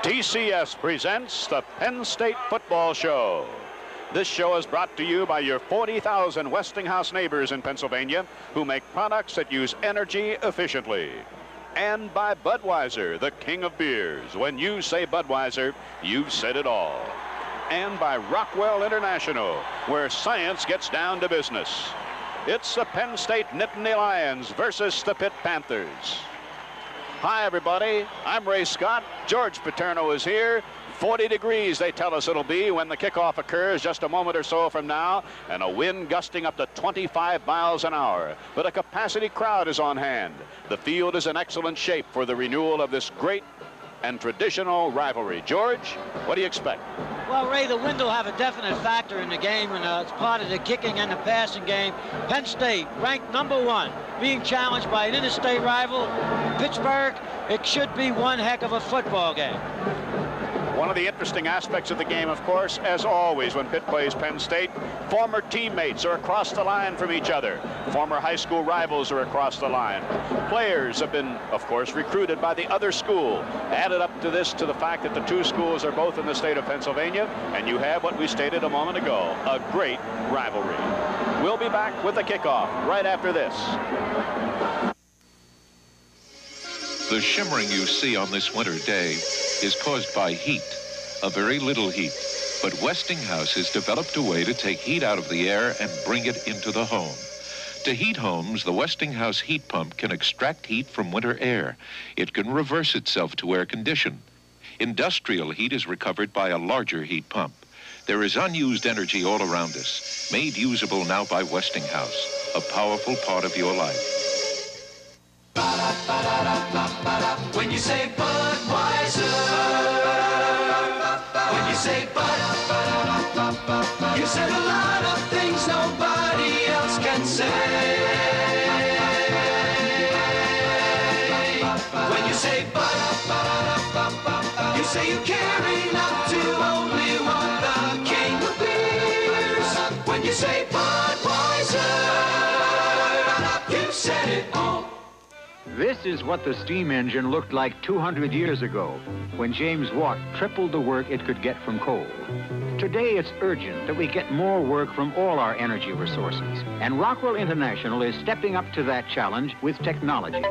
TCS presents the Penn State Football Show. This show is brought to you by your 40,000 Westinghouse neighbors in Pennsylvania who make products that use energy efficiently. And by Budweiser, the king of beers. When you say Budweiser, you've said it all. And by Rockwell International, where science gets down to business. It's the Penn State Nittany Lions versus the Pitt Panthers. Hi, everybody. I'm Ray Scott. George Paterno is here. 40 degrees, they tell us it'll be when the kickoff occurs just a moment or so from now, and a wind gusting up to 25 miles an hour. But a capacity crowd is on hand. The field is in excellent shape for the renewal of this great and traditional rivalry. George, what do you expect? Well, Ray, the wind will have a definite factor in the game, and it's part of the kicking and the passing game. Penn State, ranked #1, being challenged by an interstate rival, Pittsburgh. It should be one heck of a football game. One of the interesting aspects of the game, of course, as always when Pitt plays Penn State, former teammates are across the line from each other. Former high school rivals are across the line. Players have been, of course, recruited by the other school. Added up to this, to the fact that the two schools are both in the state of Pennsylvania, and you have what we stated a moment ago, a great rivalry. We'll be back with the kickoff right after this. The shimmering you see on this winter day is caused by heat, a very little heat. But Westinghouse has developed a way to take heat out of the air and bring it into the home. To heat homes, the Westinghouse heat pump can extract heat from winter air. It can reverse itself to air condition. Industrial heat is recovered by a larger heat pump. There is unused energy all around us, made usable now by Westinghouse, a powerful part of your life. When you say Budweiser, when you say Bud, you said a lot of things nobody else can say. When you say Bud, you say you care enough to only want the king of beers. When you say Budweiser, you said it all. This is what the steam engine looked like 200 years ago, when James Watt tripled the work it could get from coal. Today, it's urgent that we get more work from all our energy resources, and Rockwell International is stepping up to that challenge with technology.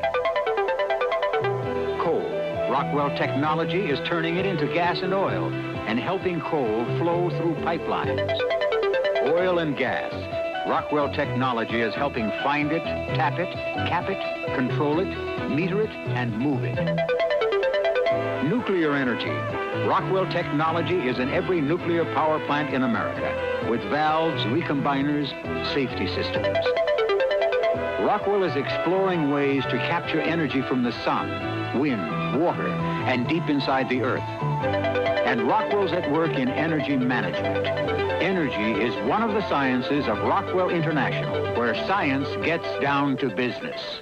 Coal. Rockwell Technology is turning it into gas and oil, and helping coal flow through pipelines. Oil and gas. Rockwell Technology is helping find it, tap it, cap it, control it, meter it, and move it. Nuclear energy. Rockwell Technology is in every nuclear power plant in America, with valves, recombiners, safety systems. Rockwell is exploring ways to capture energy from the sun, wind, water, and deep inside the earth. And Rockwell's at work in energy management. Energy is one of the sciences of Rockwell International, where science gets down to business.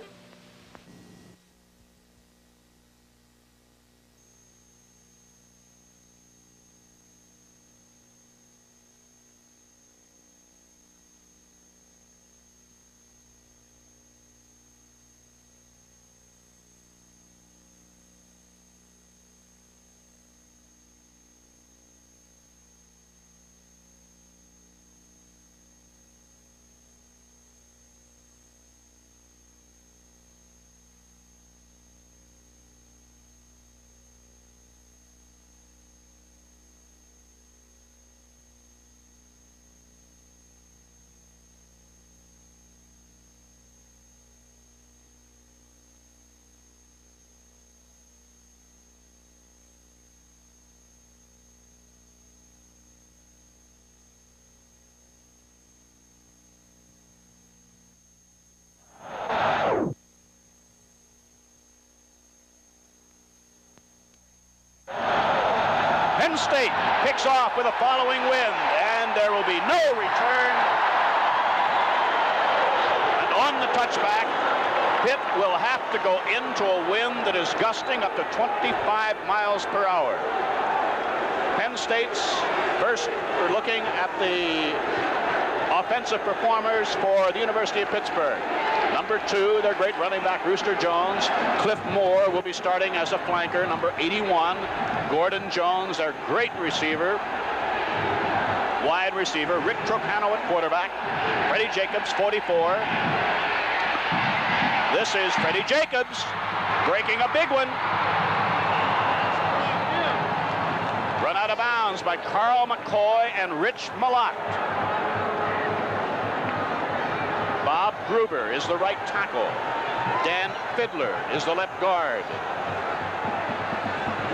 Penn State kicks off with a following wind, and there will be no return. And on the touchback, Pitt will have to go into a wind that is gusting up to 25 miles per hour. Penn State's first, we're looking at the offensive performers for the University of Pittsburgh. Number 2, their great running back, Rooster Jones. Cliff Moore will be starting as a flanker, number 81. Gordon Jones, their great receiver. Wide receiver, Rick Trocano at quarterback. Freddie Jacobs, 44. This is Freddie Jacobs breaking a big one. Run out of bounds by Carl McCoy and Rich Malott. Bob Gruber is the right tackle. Dan Fiddler is the left guard.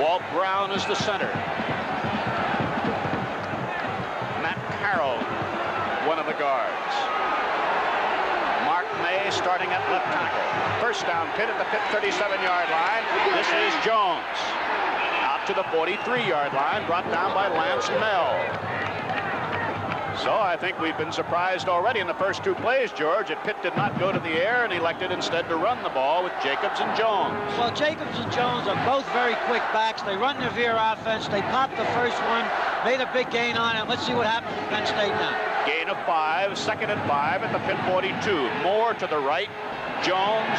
Walt Brown is the center. Matt Carroll, one of the guards. Mark May starting at left tackle. First down, Pitt at the Pitt 37-yard line. This is Jones. Out to the 43-yard line, brought down by Lance Mell. So I think we've been surprised already in the first 2 plays, George, that Pitt did not go to the air and elected instead to run the ball with Jacobs and Jones. Well, Jacobs and Jones are both very quick backs. They run their veer offense. They popped the first one, made a big gain on it. Let's see what happens with Penn State now. Gain of 5, 2nd and 5 at the Pitt 42. Moore to the right, Jones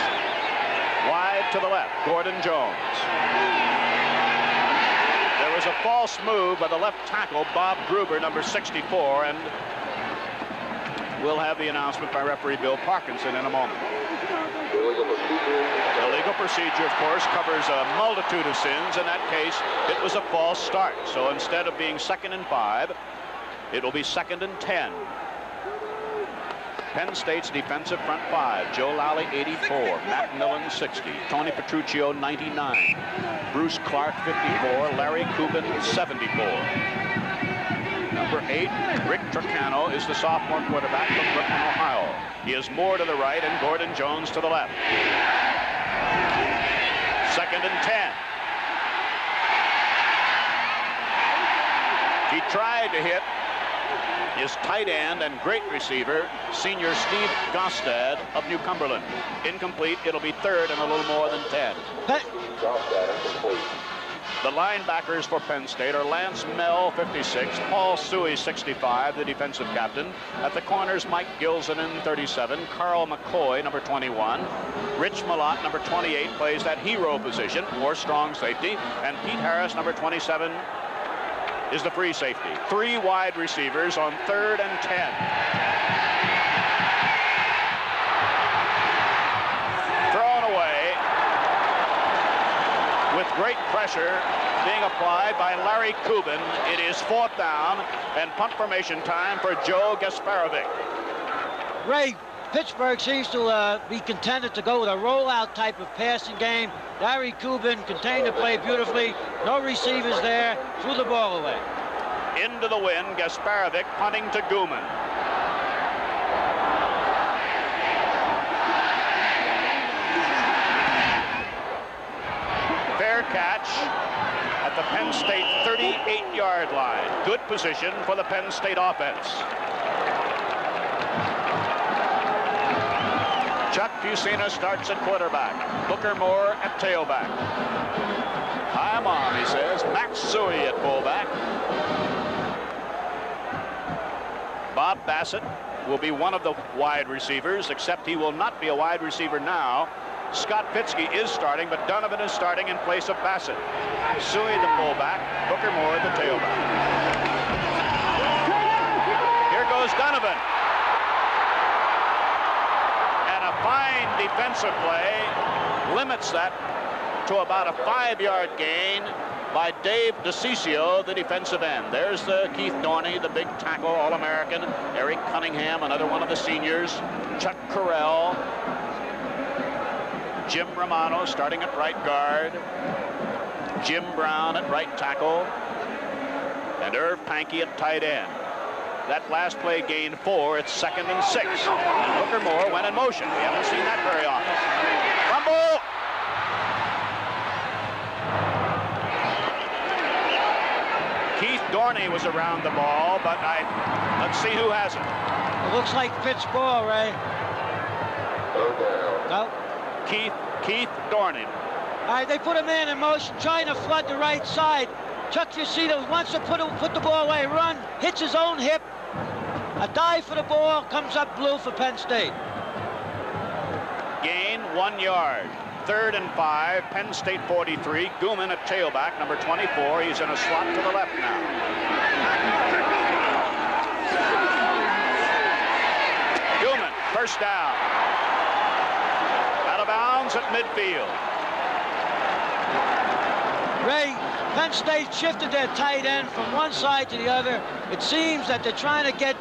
wide to the left. Gordon Jones. There was a false move by the left tackle, Bob Gruber, number 64, and we'll have the announcement by referee Bill Parkinson in a moment. The legal procedure, of course, covers a multitude of sins. In that case, it was a false start. So instead of being 2nd and 5, it will be 2nd and 10. Penn State's defensive front 5, Joe Lally, 84, Matt Millen, 60, Tony Petruccio, 99, Bruce Clark, 54, Larry Kubin, 74. Number 8, Rick Trocano, is the sophomore quarterback from Brooklyn, Ohio. He is Moore to the right and Gordon Jones to the left. 2nd and 10. He tried to hit his tight end and great receiver, senior Steve Gostad of New Cumberland. Incomplete. It'll be 3rd and a little more than 10. The linebackers for Penn State are Lance Mell, 56, Paul Suey, 65, the defensive captain. At the corners, Mike Gilsonen, 37, Carl McCoy, number 21. Rich Malott, number 28, plays that hero position, or strong safety. And Pete Harris, number 27, is the free safety. 3 wide receivers on 3rd and 10. Thrown away with great pressure being applied by Larry Kubin. It is 4th down and punt formation time for Joe Gasparovic. Ray, Pittsburgh seems to be contented to go with a rollout type of passing game. Larry Kubin contained the play beautifully. No receivers there. Threw the ball away. Into the wind, Gasparovic punting to Gooman. Fair catch at the Penn State 38-yard line. Good position for the Penn State offense. Chuck Fusina starts at quarterback. Booker Moore at tailback. Hi, Mom, he says. Max Suey at fullback. Bob Bassett will be one of the wide receivers, except he will not be a wide receiver now. Scott Pitzke is starting, but Donovan is starting in place of Bassett. Suey the fullback, Booker Moore the tailback. Here goes Donovan. And a fine defensive play limits that to about a 5-yard gain by Dave DeCiccio, the defensive end. There's the Keith Dorney, the big tackle, All-American. Eric Cunningham, another one of the seniors. Chuck Carell. Jim Romano starting at right guard. Jim Brown at right tackle. And Irv Pankey at tight end. That last play gained 4. It's 2nd and 6. Booker Moore went in motion. We haven't seen that very often. Rumble! Keith Dorney was around the ball, but let's see who has it. It looks like Pitt's ball, Ray. No. Keith Dorney. All right, they put a man in motion, trying to flood the right side. Chuck Fusina wants to put the ball away, run, hits his own hip. A dive for the ball, comes up blue for Penn State. 1 yard. 3rd and 5, Penn State 43. Gooman at tailback, number 24. He's in a slot to the left now. Gooman, first down. Out of bounds at midfield. Ray, Penn State shifted their tight end from one side to the other. It seems that they're trying to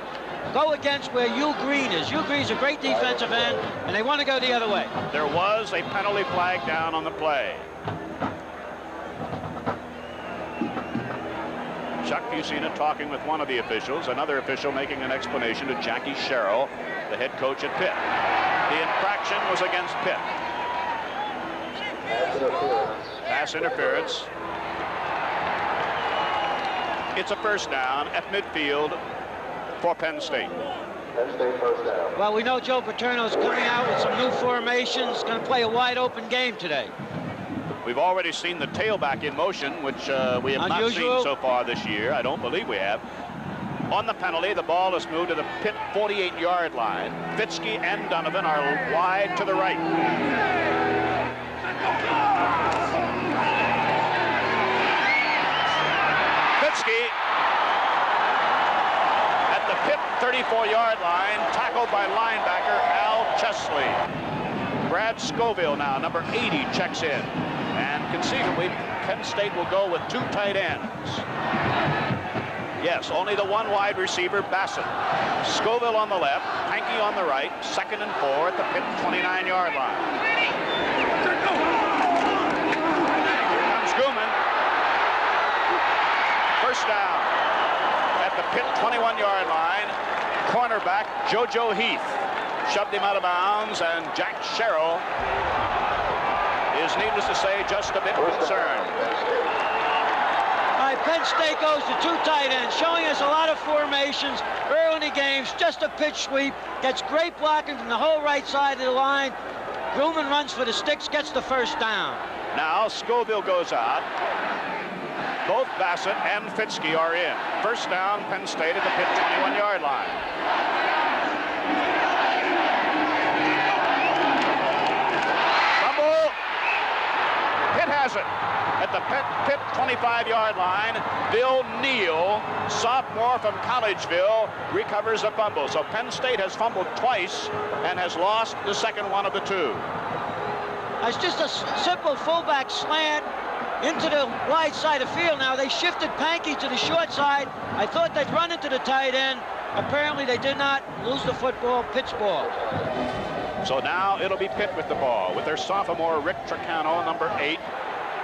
go against where Hugh Green is. Hugh Green's a great defensive end, and they want to go the other way. There was a penalty flag down on the play. Chuck Fusina talking with one of the officials, another official making an explanation to Jackie Sherrill, the head coach at Pitt. The infraction was against Pitt. Pass interference. It's a first down at midfield for Penn State. Penn State first down. Well, we know Joe Paterno's coming out with some new formations. Going to play a wide open game today. We've already seen the tailback in motion, which we have not seen so far this year. I don't believe we have. On the penalty, the ball is moved to the Pitt 48-yard line. Fitzke and Donovan are wide to the right. Fitzke at the Pitt 34-yard line, tackled by linebacker Al Chesley. Brad Scoville now, number 80, checks in. And conceivably, Penn State will go with 2 tight ends. Yes, only the one wide receiver, Bassett. Scoville on the left, Hankey on the right, 2nd and 4 at the Pitt 29-yard line. Here comes Gooman. First down at the Pitt 21-yard line. Cornerback JoJo Heath shoved him out of bounds, and Jack Sherrill is, needless to say, just a bit concerned. All right, Penn State goes to 2 tight ends, showing us a lot of formations early in the games. Just a pitch sweep, gets great blocking from the whole right side of the line. Gooman runs for the sticks, gets the first down. Now Scoville goes out. Both Bassett and Fitzke are in. First down, Penn State at the Pitt 21-yard line. Fumble. Pitt has it at the Pitt 25-yard line. Bill Neal, sophomore from Collegeville, recovers a fumble. So Penn State has fumbled twice and has lost the second one of the 2. It's just a simple fullback slant into the wide side of field. Now they shifted Pankey to the short side. I thought they'd run into the tight end. Apparently they did not. Lose the football. Pitt's ball. So now it'll be Pitt with the ball with their sophomore Rick Tricano, number 8.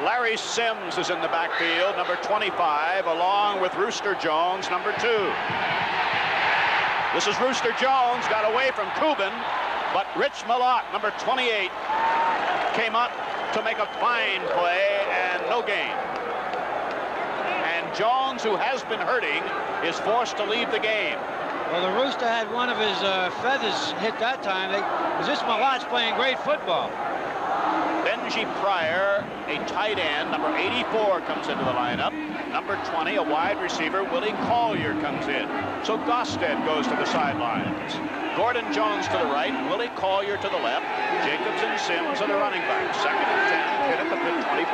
Larry Sims is in the backfield, number 25, along with Rooster Jones, number 2. This is Rooster Jones, got away from Cuban, but Rich Malott, number 28, came up to make a fine play and no gain. And Jones, who has been hurting, is forced to leave the game. Well, the Rooster had one of his feathers hit that time. This Malott's playing great football. Benji Pryor, a tight end, number 84, comes into the lineup. Number 20, a wide receiver, Willie Collier, comes in. So Gosted goes to the sidelines. Gordon Jones to the right, Willie Collier to the left. Jacobs and Sims are the running backs. 2nd and 10, Pitt at the Pitt 25.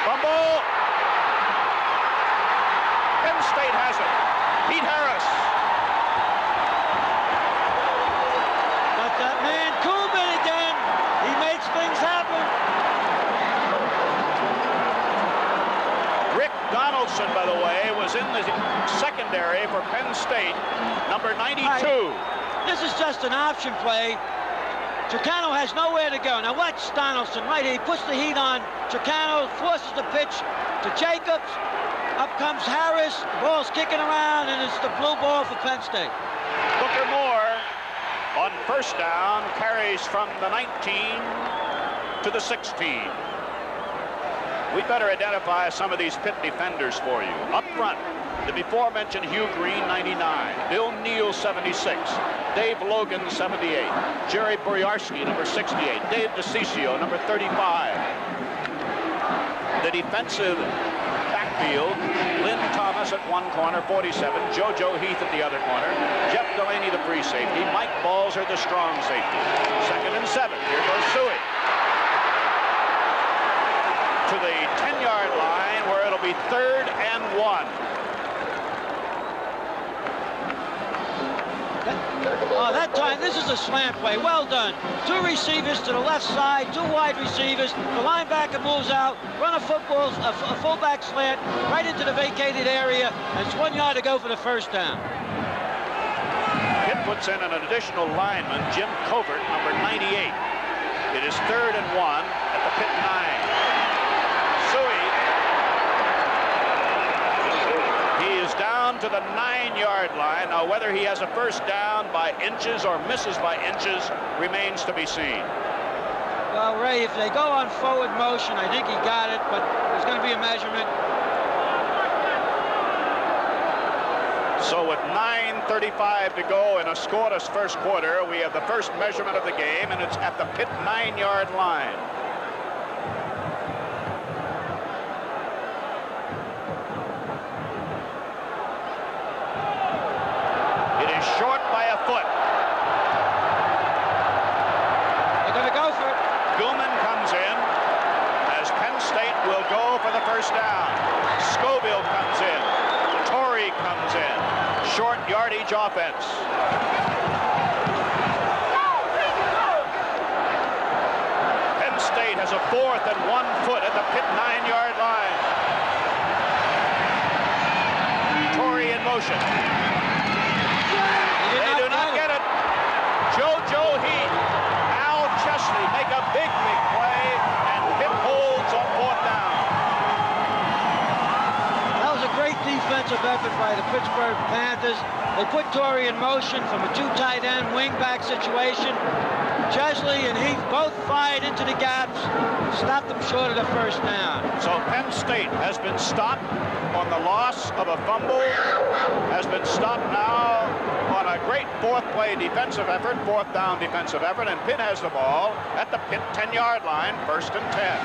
Fumble! Penn State has it. Pete Harris. But that man Cuban again. He makes things happen. Rick Donaldson, by the way, was in the secondary for Penn State, number 92. This is just an option play. Tricano has nowhere to go. Now watch Donaldson right here. He puts the heat on. Tricano forces the pitch to Jacobs. Up comes Harris. The ball's kicking around, and it's the blue ball for Penn State. Booker Moore on first down carries from the 19 to the 16. We better identify some of these Pitt defenders for you. Up front, the before-mentioned Hugh Green, 99. Bill Neal, 76. Dave Logan, 78. Jerry Boyarsky, number 68. Dave DeCiccio, number 35. The defensive back field. Lynn Thomas at one corner, 47. JoJo Heath at the other corner. Jeff Delaney, the free safety. Mike Balzer, the strong safety. 2nd and 7. Here goes Suey. To the 10-yard line where it'll be 3rd and 1. That time, this is a slant play. Well done. 2 receivers to the left side, 2 wide receivers. The linebacker moves out, run a fullback slant right into the vacated area, and it's 1 yard to go for the first down. Pitt puts in an additional lineman, Jim Covert, number 98. It is 3rd and 1 at the Pitt 9. Suey. He is down to the 9-yard line. Now, whether he has a first down by inches or misses by inches remains to be seen. Well, Ray, if they go on forward motion, I think he got it, but there's going to be a measurement. So with 9:35 to go in a scoreless first quarter, we have the first measurement of the game, and it's at the Pitt 9-yard line. Short by a foot. They're going to go for it. Gilman comes in as Penn State will go for the first down. Scoville comes in. Torrey comes in. Short yardage offense. Penn State has a 4th and 1 foot at the Pitt 9-yard line. Torrey in motion. They do not get it. JoJo Heath, Al Chesley make a big play, and Pitt holds on 4th down. That was a great defensive effort by the Pittsburgh Panthers. They put Torrey in motion from a 2 tight end wing-back situation. Chesley and Heath both fired into the gaps, stopped them short of the first down. So Penn State has been stopped on the loss of a fumble, has been stopped now on a great 4th play defensive effort, 4th down defensive effort, and Pitt has the ball at the Pitt 10-yard line, 1st and 10.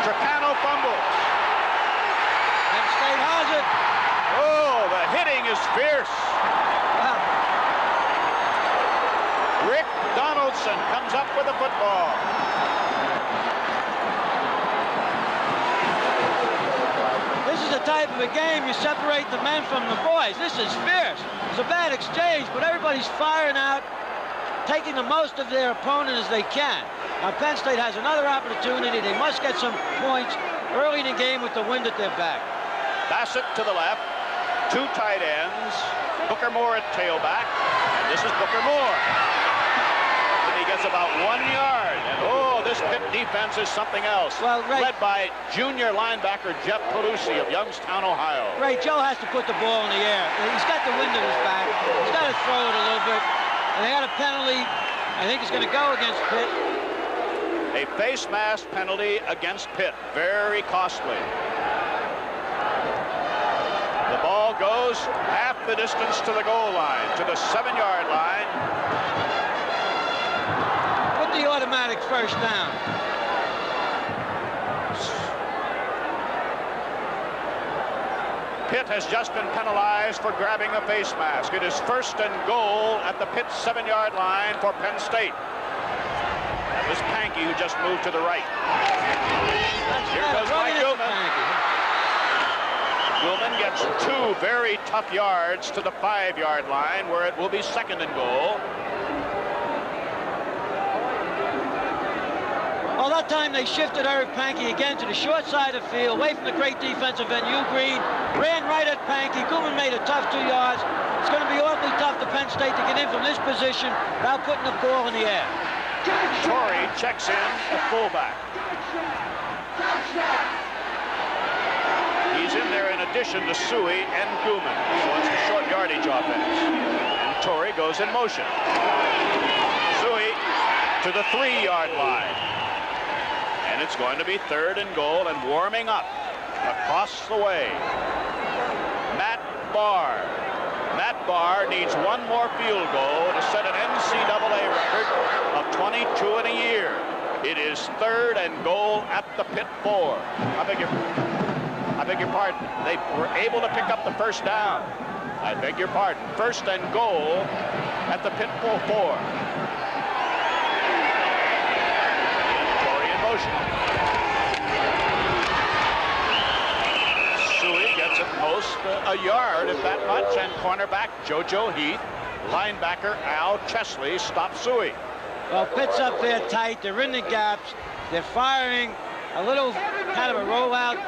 Tricano fumbles. Penn State has it. Oh, the hitting is fierce. Wow. Rick Donaldson comes up with the football. This is the type of a game you separate the men from the boys. This is fierce. It's a bad exchange, but everybody's firing out, taking the most of their opponent as they can. Now, Penn State has another opportunity. They must get some points early in the game with the wind at their back. Bassett to the left, 2 tight ends, Booker Moore at tailback, and this is Booker Moore. And he gets about 1 yard, and oh, this Pitt defense is something else. Well, Ray, led by junior linebacker Jeff Pelusi of Youngstown, Ohio. Ray, Joe has to put the ball in the air. He's got the wind at his back. He's got to throw it a little bit. And they got a penalty. I think it's going to go against Pitt. A face mask penalty against Pitt. Very costly. The ball goes half the distance to the goal line, to the 7-yard line. With the automatic first down. Pitt has just been penalized for grabbing a face mask. It is 1st and goal at the Pitt 7-yard line for Penn State. That was Pankey who just moved to the right. Here goes Mike Gilman. Gilman gets 2 very tough yards to the 5-yard line where it will be 2nd and goal. Well, that time they shifted Irv Pankey again to the short side of the field, away from the great defensive end, Hugh Green. Ran right at Pankey. Gilman made a tough 2 yards. It's going to be awfully tough for Penn State to get in from this position without putting the ball in the air. Torrey checks in at fullback. He's in there in addition to Suey and Gilman. So it's a short yardage offense. And Torrey goes in motion. Suey to the 3-yard line. And it's going to be 3rd and goal and warming up across the way. Matt Barr. Matt Barr needs 1 more field goal to set an NCAA record of 22 in a year. It is 3rd and goal at the Pitt 4. I I beg your pardon. They were able to pick up the first down. I beg your pardon. First and goal at the Pitt 4. Torrey in motion. Suey gets it most a yard, if that much, and cornerback JoJo Heath, linebacker Al Chesley stops Suey. Well, Pitt's up there tight. They're in the gaps. They're firing a little kind of a rollout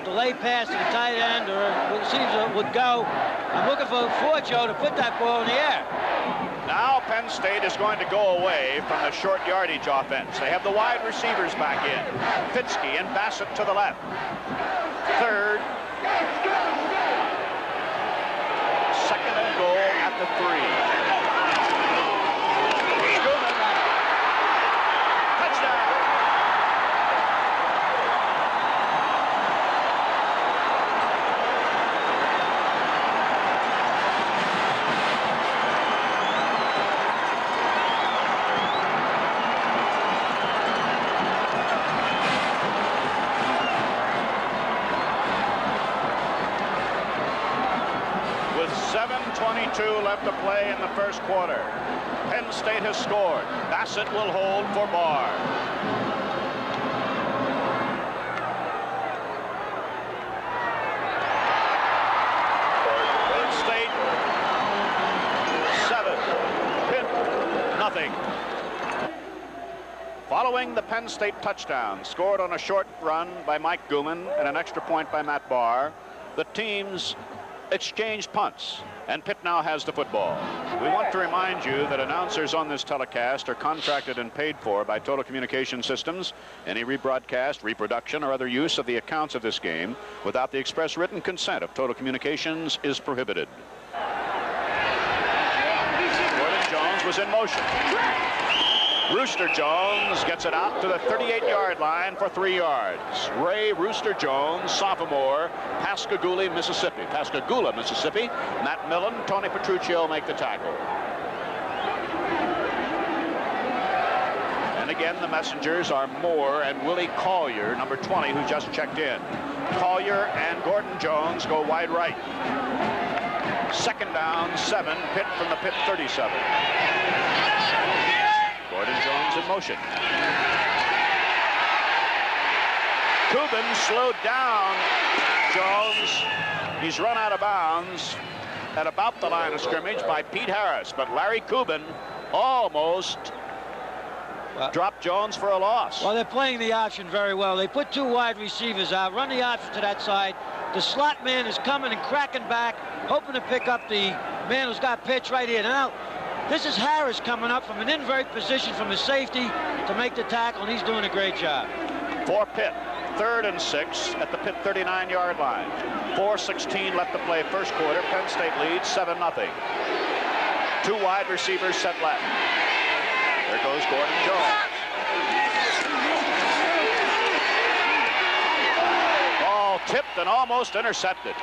delay pass to the tight end, or it seems it would go. I'm looking for Joe to put that ball in the air. Now Penn State is going to go away from the short yardage offense. They have the wide receivers back in. Fitzke and Bassett to the left. Third. Second and goal at the 3. With 7:22 left to play in the first quarter. Penn State has scored. Bassett will hold for Barr. Penn State 7. Pitt nothing. Following the Penn State touchdown, scored on a short run by Mike Gooman and an extra point by Matt Barr, the teams exchanged punts, and Pitt now has the football. We want to remind you that announcers on this telecast are contracted and paid for by Total Communication Systems. Any rebroadcast, reproduction, or other use of the accounts of this game without the express written consent of Total Communications is prohibited. Gordon Jones was in motion. Rooster Jones gets it out to the 38-yard line for 3 yards. Ray Rooster Jones, sophomore, Pascagoula, Mississippi. Matt Millen, Tony Petruccio make the tackle. And again, the messengers are Moore and Willie Collier, number 20, who just checked in. Collier and Gordon Jones go wide right. Second down, 7, Pitt from the Pitt 37. Gordon Jones in motion. Cuban slowed down Jones. He's run out of bounds at about the line of scrimmage by Pete Harris, but Larry Cuban almost dropped Jones for a loss. Well, they're playing the option very well. They put 2 wide receivers out, run the option to that side. The slot man is coming and cracking back, hoping to pick up the man who's got pitch right here. Now, this is Harris coming up from an invert position from his safety to make the tackle, and he's doing a great job. For Pitt, 3rd and 6 at the Pitt 39-yard line. 4:16 left to play first quarter. Penn State leads 7-0. 2 wide receivers set left. There goes Gordon Jones. Ball tipped and almost intercepted.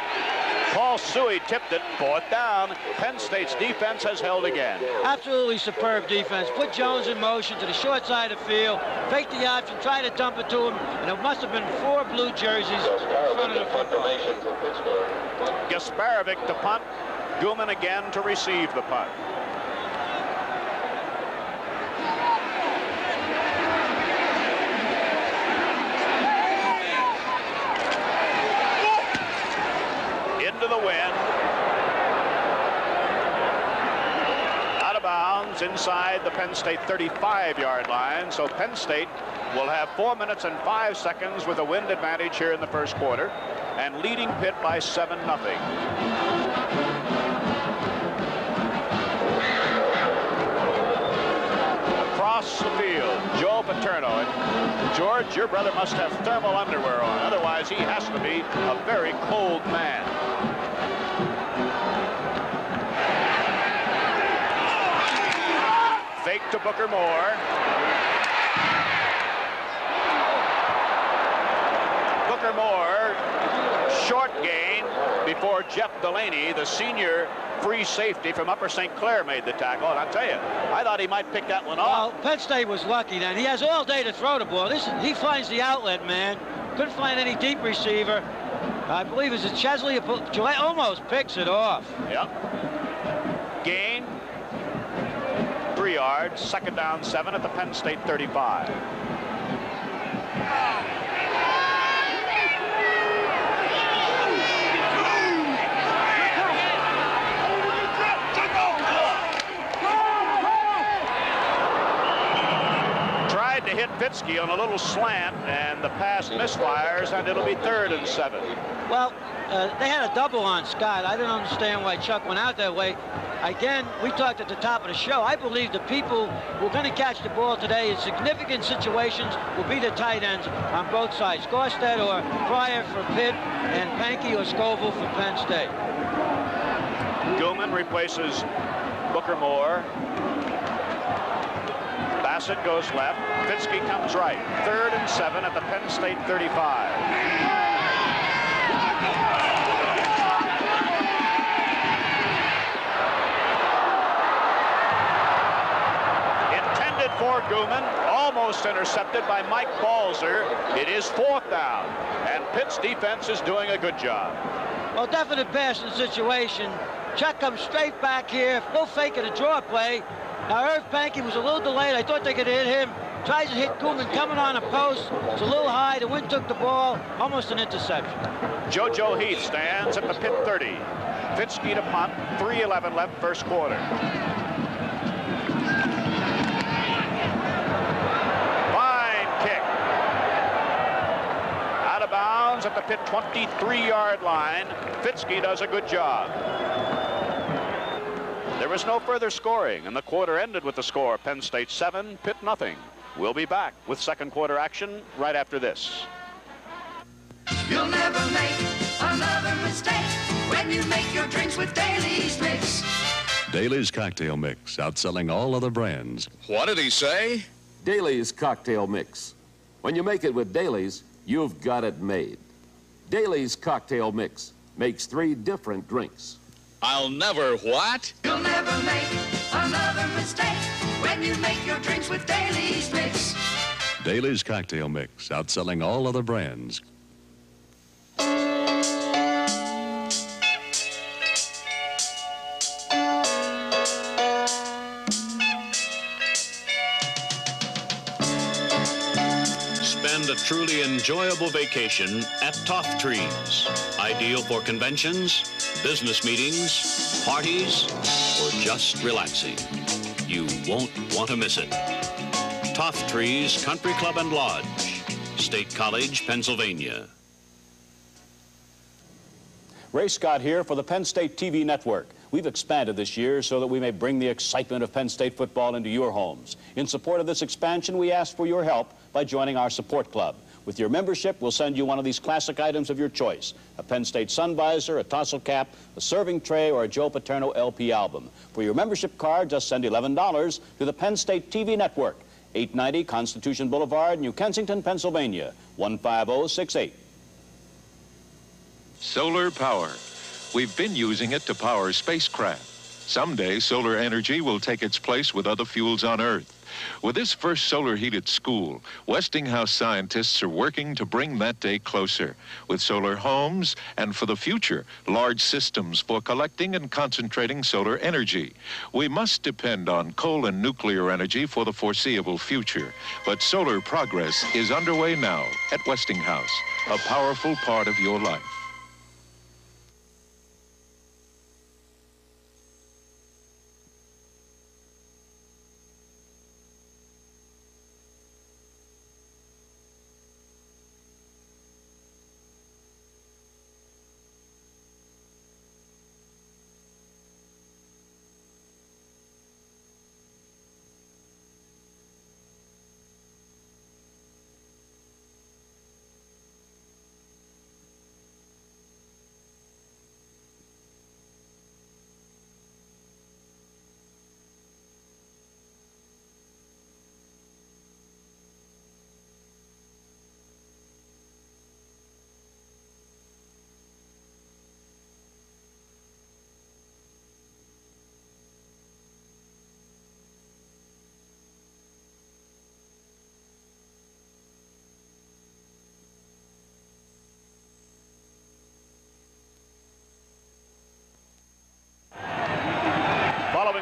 Paul Suey tipped it, 4th down. Penn State's defense has held again. Absolutely superb defense. Put Jones in motion to the short side of the field, fake the option, try to dump it to him, and it must have been 4 blue jerseys in front of the football. Gasparovic to punt. Gooman again to receive the punt. Into the wind. Out of bounds inside the Penn State 35-yard line. So Penn State will have 4 minutes and 5 seconds with a wind advantage here in the first quarter and leading Pitt by 7-0. Across the field, Joe Paterno. And George, your brother must have thermal underwear on. Otherwise, he has to be a very cold man. Fake to Booker Moore. Booker Moore, short gain before Jeff Delaney, the senior free safety from Upper St. Clair, made the tackle. And I'll tell you, I thought he might pick that one off. Well, Penn State was lucky then. He has all day to throw the ball. He finds the outlet, man. Couldn't find any deep receiver. I believe it's a Chesley. Gillette almost picks it off. Yep. Gain 3 yards, 2nd down 7 at the Penn State 35. Tried to hit Fitzke on a little slant, and the pass misfires, and it'll be 3rd and 7. Well, they had a double on Scott. I didn't understand why Chuck went out that way. Again, we talked at the top of the show. I believe the people who are going to catch the ball today in significant situations will be the tight ends on both sides. Gorstead or Pryor for Pitt, and Pankey or Scoville for Penn State. Gilman replaces Booker Moore. Bassett goes left. Fitzke comes right. 3rd and 7 at the Penn State 35. For Gooman, almost intercepted by Mike Balzer. It is 4th down, and Pitt's defense is doing a good job. Well, definite passing situation. Chuck comes straight back here, no fake it, a draw play. Now, Irv Pankey was a little delayed. I thought they could hit him. Tries to hit Gooman coming on a post. It's a little high. The wind took the ball. Almost an interception. JoJo Heath stands at the Pitt 30. Fitzke to punt. 3:11 left, 1st quarter. Bounds at the Pitt 23-yard line. Fitzke does a good job. There was no further scoring, and the quarter ended with the score: Penn State 7, Pitt nothing. We'll be back with 2nd quarter action right after this. You'll never make another mistake when you make your drinks with Daly's Mix. Daly's Cocktail Mix, outselling all other brands. What did he say? Daly's Cocktail Mix. When you make it with Daly's, you've got it made. Daly's Cocktail Mix makes 3 different drinks. I'll never what? You'll never make another mistake when you make your drinks with Daly's Mix. Daly's Cocktail Mix, outselling all other brands. A truly enjoyable vacation at Toft Trees. Ideal for conventions, business meetings, parties, or just relaxing. You won't want to miss it. Toft Trees Country Club and Lodge, State College, Pennsylvania. Ray Scott here for the Penn State TV network. We've expanded this year so that we may bring the excitement of Penn State football into your homes. In support of this expansion, we ask for your help by joining our support club. With your membership, we'll send you one of these classic items of your choice: a Penn State sun visor, a tassel cap, a serving tray, or a Joe Paterno LP album. For your membership card, just send $11 to the Penn State TV network, 890 Constitution Boulevard, New Kensington, Pennsylvania, 15068. Solar power. We've been using it to power spacecraft. Someday, solar energy will take its place with other fuels on Earth. With this first solar-heated school, Westinghouse scientists are working to bring that day closer. With solar homes, and for the future, large systems for collecting and concentrating solar energy. We must depend on coal and nuclear energy for the foreseeable future. But solar progress is underway now at Westinghouse, a powerful part of your life.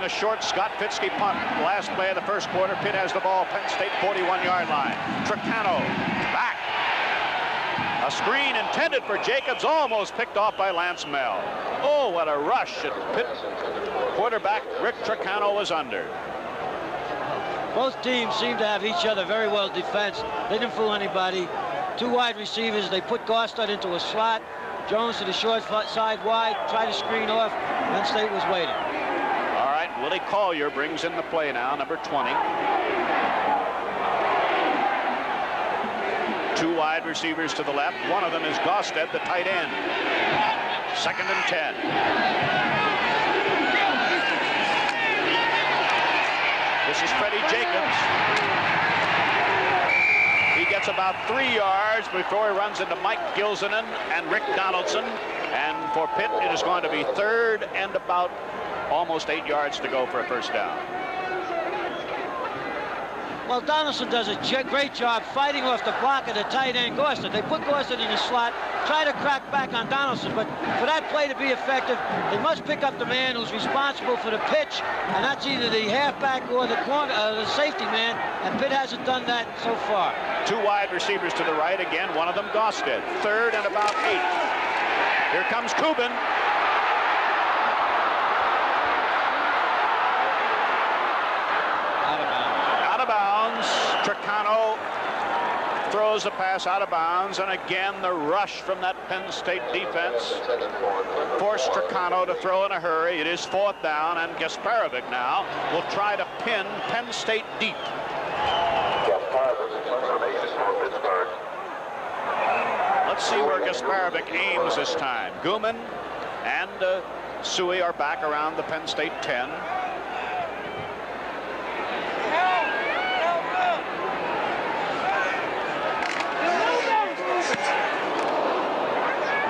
a short Scott Fitzke punt. Last play of the first quarter. Pitt has the ball. Penn State 41-yard line. Tricano back. A screen intended for Jacobs, almost picked off by Lance Mel. Oh, what a rush. Pitt quarterback Rick Tricano was under. Both teams seem to have each other very well defensed. They didn't fool anybody. Two wide receivers. They put Garstad into a slot. Jones to the short side wide, tried to screen off. Penn State was waiting. All right, Willie Collier brings in the play now, number 20. Two wide receivers to the left. One of them is Garstad, the tight end. 2nd and 10. This is Freddie Jacobs. He gets about 3 yards before he runs into Mike Gilzenan and Rick Donaldson. And for Pitt, it is going to be 3rd and about almost 8 yards to go for a first down. Well, Donaldson does a great job fighting off the block of the tight end Garstad. They put Garstad in the slot, try to crack back on Donaldson, but for that play to be effective, they must pick up the man who's responsible for the pitch, and that's either the halfback or the corner, the safety man, and Pitt hasn't done that so far. Two wide receivers to the right again, one of them Garstad. 3rd and about 8. Here comes Kubin. Tricano throws the pass out of bounds, and again the rush from that Penn State defense forced Tricano to throw in a hurry. It is 4th down, and Gasparovic now will try to pin Penn State deep. Let's see where Gasparovic aims this time. Guman and Suey are back around the Penn State 10.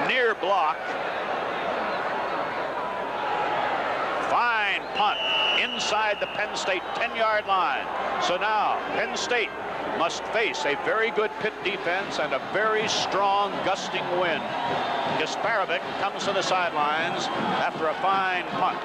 Near block. Fine punt inside the Penn State 10-yard line. So now Penn State must face a very good Pitt defense and a very strong gusting wind. Gasparovic comes to the sidelines after a fine punt.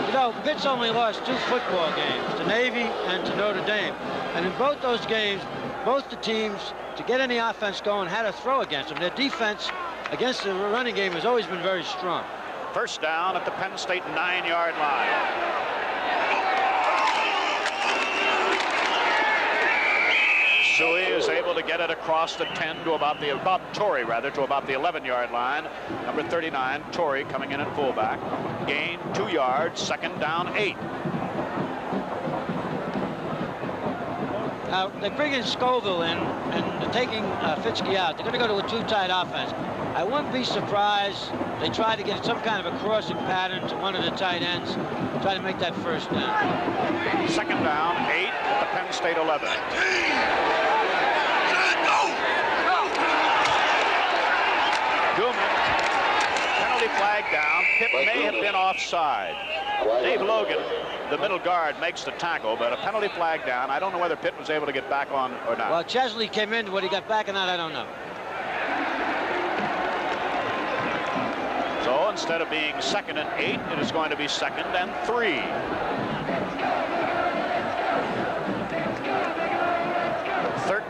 You know, Pitt's only lost 2 football games, to Navy and to Notre Dame. And in both those games, both the teams, to get any offense going, had to throw against them. Their defense against the running game has always been very strong. First down at the Penn State 9-yard line. Suey is able to get it across the 10 to about the Torrey to about the 11-yard line. Number 39, Torrey, coming in at fullback. Gain 2 yards, 2nd down 8. Now, they bring in Scoville in, and they're taking Fitzke out. They're going to go to a 2-tight offense. I wouldn't be surprised they try to get some kind of a crossing pattern to one of the tight ends, try to make that first down. 2nd down, 8 at the Penn State 11. Guman, penalty flag down. Pitt may have been offside. Dave Logan, the middle guard, makes the tackle, but a penalty flag down. I don't know whether Pitt was able to get back on or not. Well, Chesley came in. Whether he got back or not, I don't know. So instead of being 2nd and 8, it is going to be 2nd and 3.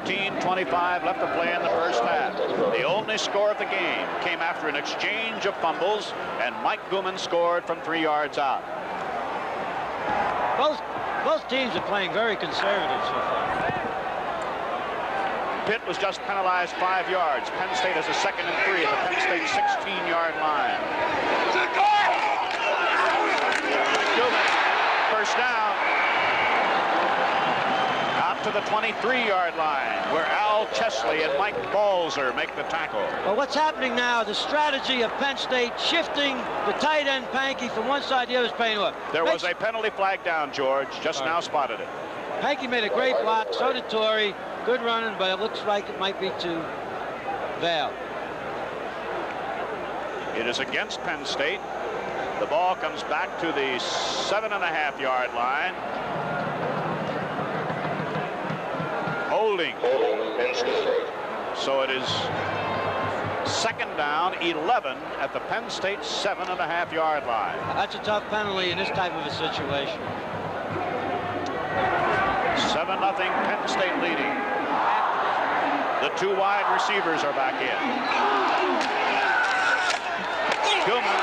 .25 left to play in the first half. The only score of the game came after an exchange of fumbles, and Mike Guman scored from 3 yards out. Both teams are playing very conservative so far. Pitt was just penalized 5 yards. Penn State has a 2nd and 3 at the Penn State 16-yard line. Guman, first down. Out to the 23-yard line, where Al Chesley and Mike Balzer make the tackle. Well, what's happening now, the strategy of Penn State shifting the tight end Pankey from one side to the other is paying off. There was a penalty flag down, George. Just now spotted it. Pankey made a great block, so did Torrey. Good running, but it looks like it might be to Val. It is against Penn State. The ball comes back to the 7.5-yard line. Holding. So it is Second down, 11 at the Penn State 7.5-yard line. That's a tough penalty in this type of a situation. 7-0 Penn State leading. The two wide receivers are back in. Gilman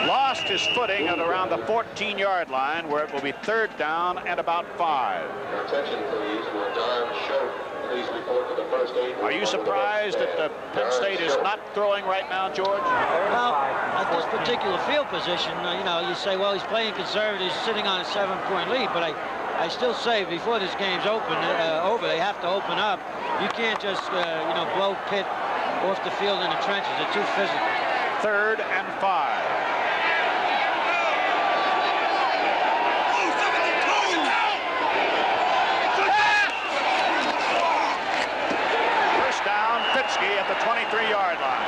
lost his footing at around the 14-yard line, where it will be third down and about 5. Your attention, please. Will Don Schoch please report to the first aid? Are you surprised that Penn State is not throwing right now, George? Well, at this particular field position, you know, you say, well, he's playing conservative, he's sitting on a 7-point lead, but I still say before this game's over, they have to open up. You can't just, you know, blow Pitt off the field in the trenches. They're too physical. Third and 5. At the 23-yard line.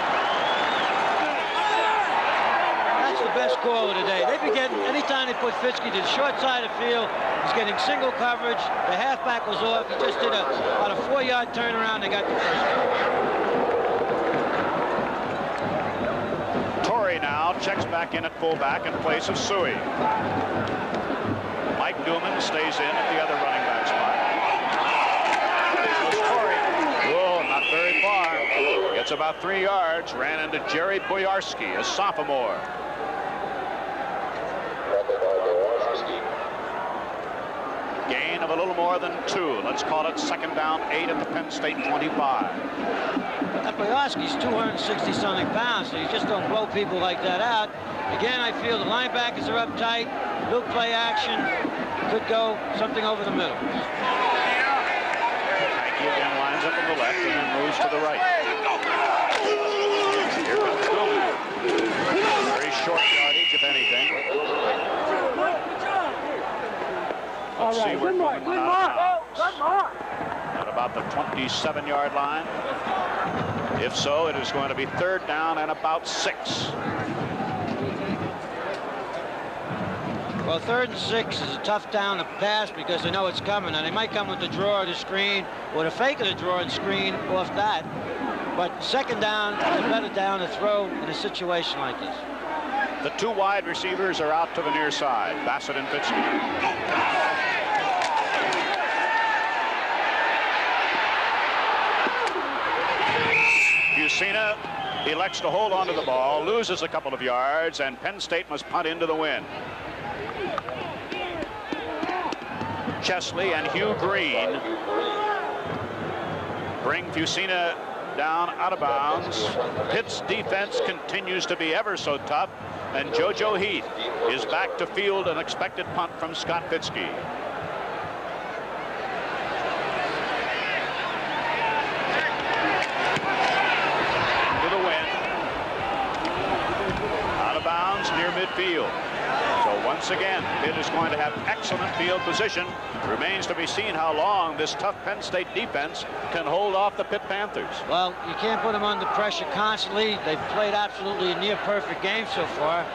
That's the best call of the day. They've been getting, anytime they put Fitzke to the short side of the field, he's getting single coverage. The halfback was off. He just did about a 4-yard turnaround. They got the first down. Torrey now checks back in at fullback in place of Suey. Mike Newman stays in at the other running back spot. Very far. Gets about 3 yards. Ran into Jerry Boyarsky, a sophomore. Gain of a little more than 2. Let's call it second down, 8 at the Penn State 25. Boyarsky's 260-something pounds, so you just don't blow people like that out. Again, I feel the linebackers are uptight. Little play action. Could go something over the middle. Again lines up on the left and then moves to the right. Here comes Gilman. Very short yardage, if anything. Let's see where Gilman went out of bounds. At about the 27-yard line. If so, it is going to be third down and about 6. Well, 3rd and 6 is a tough down to pass because they know it's coming, and they might come with the draw or the screen or the fake of the draw and screen off that. But second down is a better down to throw in a situation like this. The two wide receivers are out to the near side, Bassett and Fitzke. Fusina elects to hold on to the ball, loses a couple of yards, and Penn State must punt into the wind. Chesley and Hugh Green bring Fusina down out of bounds. Pitt's defense continues to be ever so tough, and JoJo Heath is back to field an expected punt from Scott Fitzke. Into the wind. Out of bounds near midfield. So once again, Pitt is going to have excellent field position. Remains to be seen how long this tough Penn State defense can hold off the Pitt Panthers. Well, you can't put them under pressure constantly. They've played absolutely a near-perfect game so far.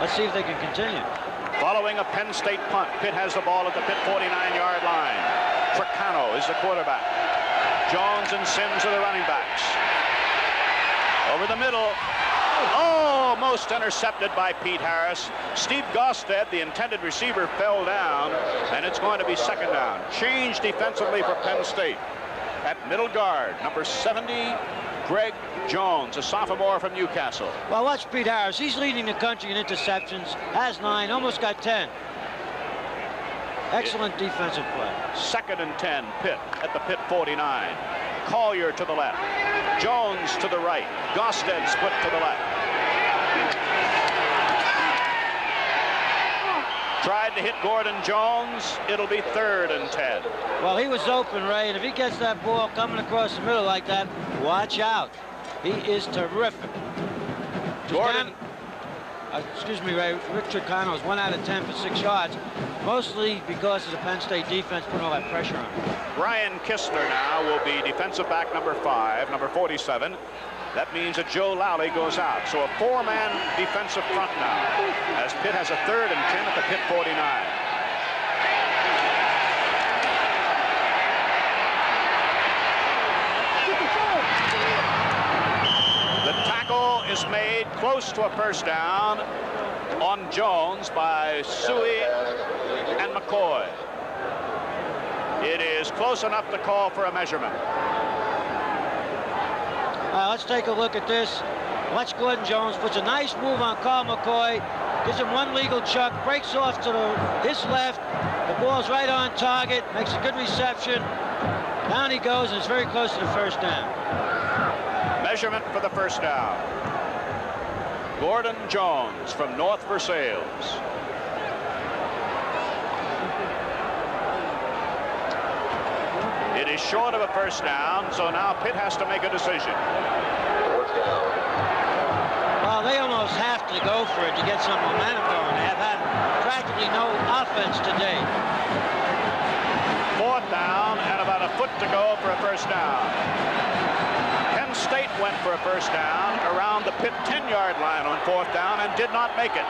Let's see if they can continue. Following a Penn State punt, Pitt has the ball at the Pitt 49-yard line. Tricano is the quarterback. Jones and Sims are the running backs. Over the middle. Almost intercepted by Pete Harris. Steve Gosted, the intended receiver, fell down, and it's going to be second down. Change defensively for Penn State. At middle guard, number 70, Greg Jones, a sophomore from Newcastle. Well, watch Pete Harris. He's leading the country in interceptions. Has 9, almost got 10. Excellent defensive play. Second and 10, Pitt at the Pitt 49. Collier to the left. Jones to the right. Gosted split to the left. Tried to hit Gordon Jones. It'll be third and 10. Well, he was open, Ray, and if he gets that ball coming across the middle like that, watch out. He is terrific. Gordon. Excuse me, Ray. Rick Tricano is 1 out of 10 for 6 yards, mostly because of the Penn State defense putting all that pressure on him. Brian Kistner now will be defensive back number 5, number 47. That means that Joe Lally goes out. So a 4-man defensive front now, as Pitt has a third and 10 at the Pitt 49. is made close to a first down on Jones by Suey and McCoy. It is close enough to call for a measurement. Let's take a look at this. Watch Gordon Jones puts a nice move on Carl McCoy, gives him one legal chuck, breaks off to his left. The ball's right on target, makes a good reception. Down he goes, and it's very close to the first down. Measurement for the first down. Gordon Jones from North Versailles. It is short of a first down, so now Pitt has to make a decision. Well, they almost have to go for it to get some momentum going. They have had practically no offense today. Fourth down and about a foot to go for a first down. Penn State went for a first down around the Pitt 10-yard line on fourth down and did not make it.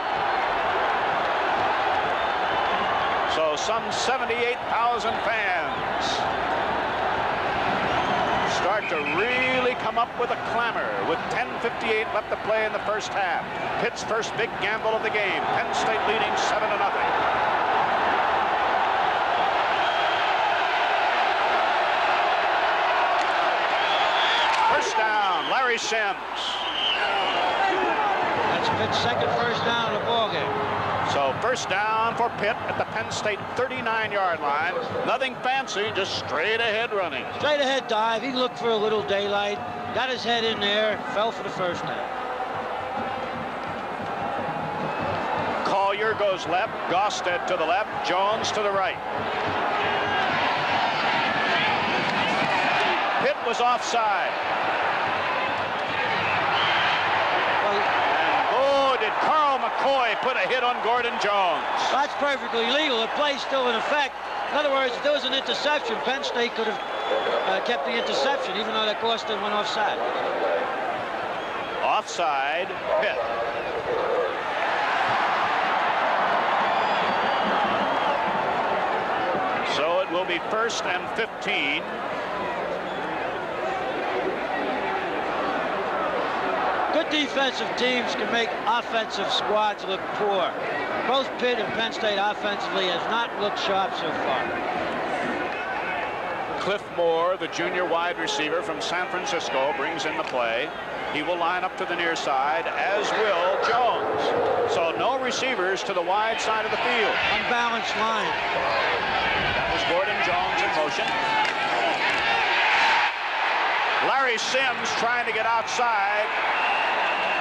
So some 78,000 fans start to really come up with a clamor with 10:58 left to play in the first half. Pitt's first big gamble of the game. Penn State leading 7-0. First down, Larry Sims. That's Pitt's second first down of the ball game. So first down for Pitt at the Penn State 39-yard line. Nothing fancy, just straight ahead running. Straight ahead dive. He looked for a little daylight, got his head in there, fell for the first down. Collier goes left, Gosted to the left, Jones to the right. Pitt was offside. Did Carl McCoy put a hit on Gordon Jones? That's perfectly legal. The play's still in effect. In other words, if there was an interception, Penn State could have kept the interception, even though that Gosden went offside. Offside, Pitt. So it will be 1st and 15. Good defensive teams can make offensive squads look poor. Both Pitt and Penn State offensively has not looked sharp so far. Cliff Moore, the junior wide receiver from San Francisco, brings in the play. He will line up to the near side, as will Jones. So no receivers to the wide side of the field. Unbalanced line. That was Gordon Jones in motion. Larry Sims trying to get outside.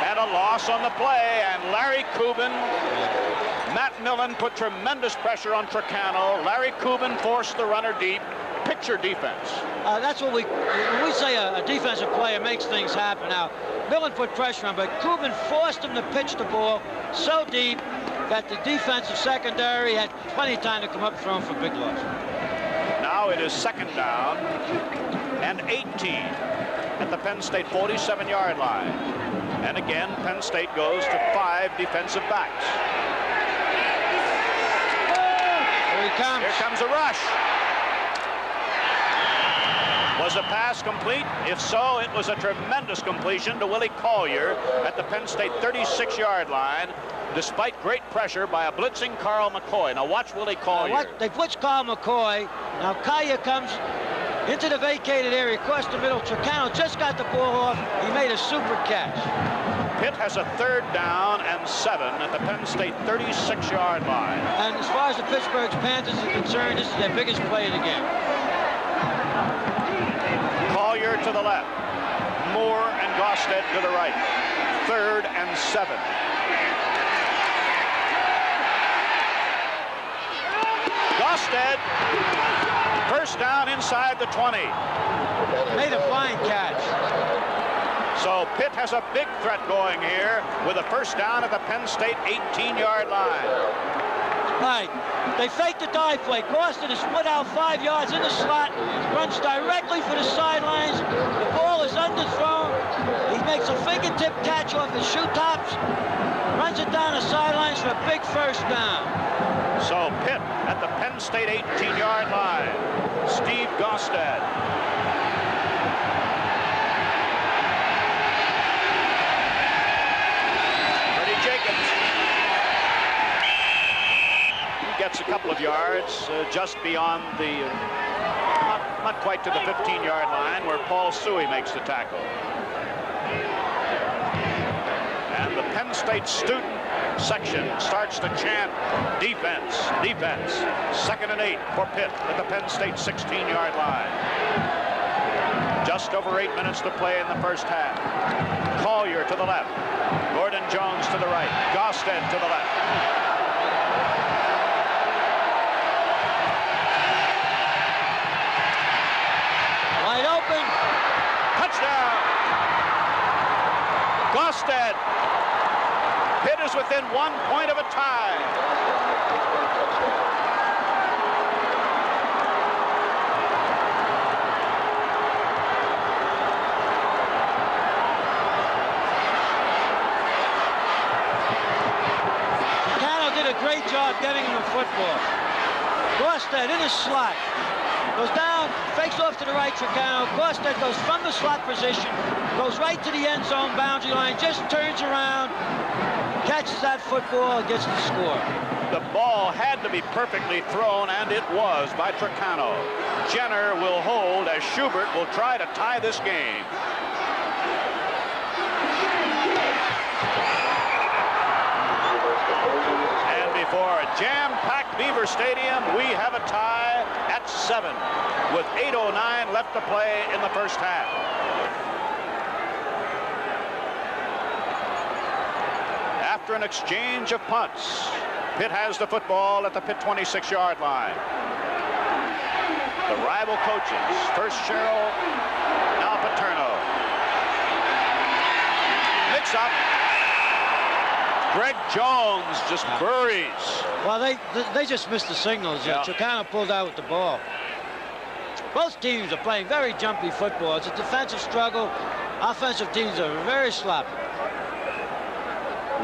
And a loss on the play, and Larry Cuban, Matt Millen put tremendous pressure on Tricano. Larry Cuban forced the runner deep. Picture defense. That's what when we say a defensive player makes things happen. Now, Millen put pressure on, but Cuban forced him to pitch the ball so deep that the defensive secondary had plenty of time to come up and throw him for big loss. Now it is second down and 18 at the Penn State 47-yard line. And again, Penn State goes to 5 defensive backs. Here he comes. Here comes a rush. Was the pass complete? If so, it was a tremendous completion to Willie Collier at the Penn State 36-yard line, despite great pressure by a blitzing Carl McCoy. Now watch Willie Collier. They blitz Carl McCoy. Now Collier comes into the vacated area, across the middle. Tricano just got the ball off. He made a super catch. Pitt has a 3rd down and 7 at the Penn State 36-yard line. And as far as the Pittsburgh Panthers are concerned, this is their biggest play of the game. Collier to the left. Moore and Gosted to the right. 3rd and 7. Gosted. First down inside the 20. Made a fine catch. So Pitt has a big threat going here with a first down at the Penn State 18-yard line. Right. They fake the dive play. Gosden is split out 5 yards in the slot, runs directly for the sidelines. The ball is underthrown. He makes a fingertip catch off his shoe tops, runs it down the sidelines for a big first down. So Pitt at the Penn State 18-yard line. Steve Gosted. couple of yards just beyond the, not quite to the 15-yard line, where Paul Suey makes the tackle. And the Penn State student section starts to chant, defense, defense. 2nd and 8 for Pitt at the Penn State 16-yard line. Just over 8 minutes to play in the first half. Collier to the left. Gordon Jones to the right. Gosted to the left. Wide open. Touchdown. Gosted. Pitt is within 1 point of a tie. Great job getting him the football. Gosted in his slot. Goes down, fakes off to the right, Tricano. Gosted goes from the slot position, goes right to the end zone boundary line, just turns around, catches that football, and gets the score. The ball had to be perfectly thrown, and it was by Tricano. Jenner will hold as Schubert will try to tie this game. For a jam-packed Beaver Stadium, we have a tie at 7 with 8:09 left to play in the first half. After an exchange of punts, Pitt has the football at the Pitt 26-yard line. The rival coaches, first Sherrill, now Paterno. Mix up. Greg Jones just buries. Well, they just missed the signals. Yeah. Tricano pulled out with the ball. Both teams are playing very jumpy football. It's a defensive struggle. Offensive teams are very sloppy.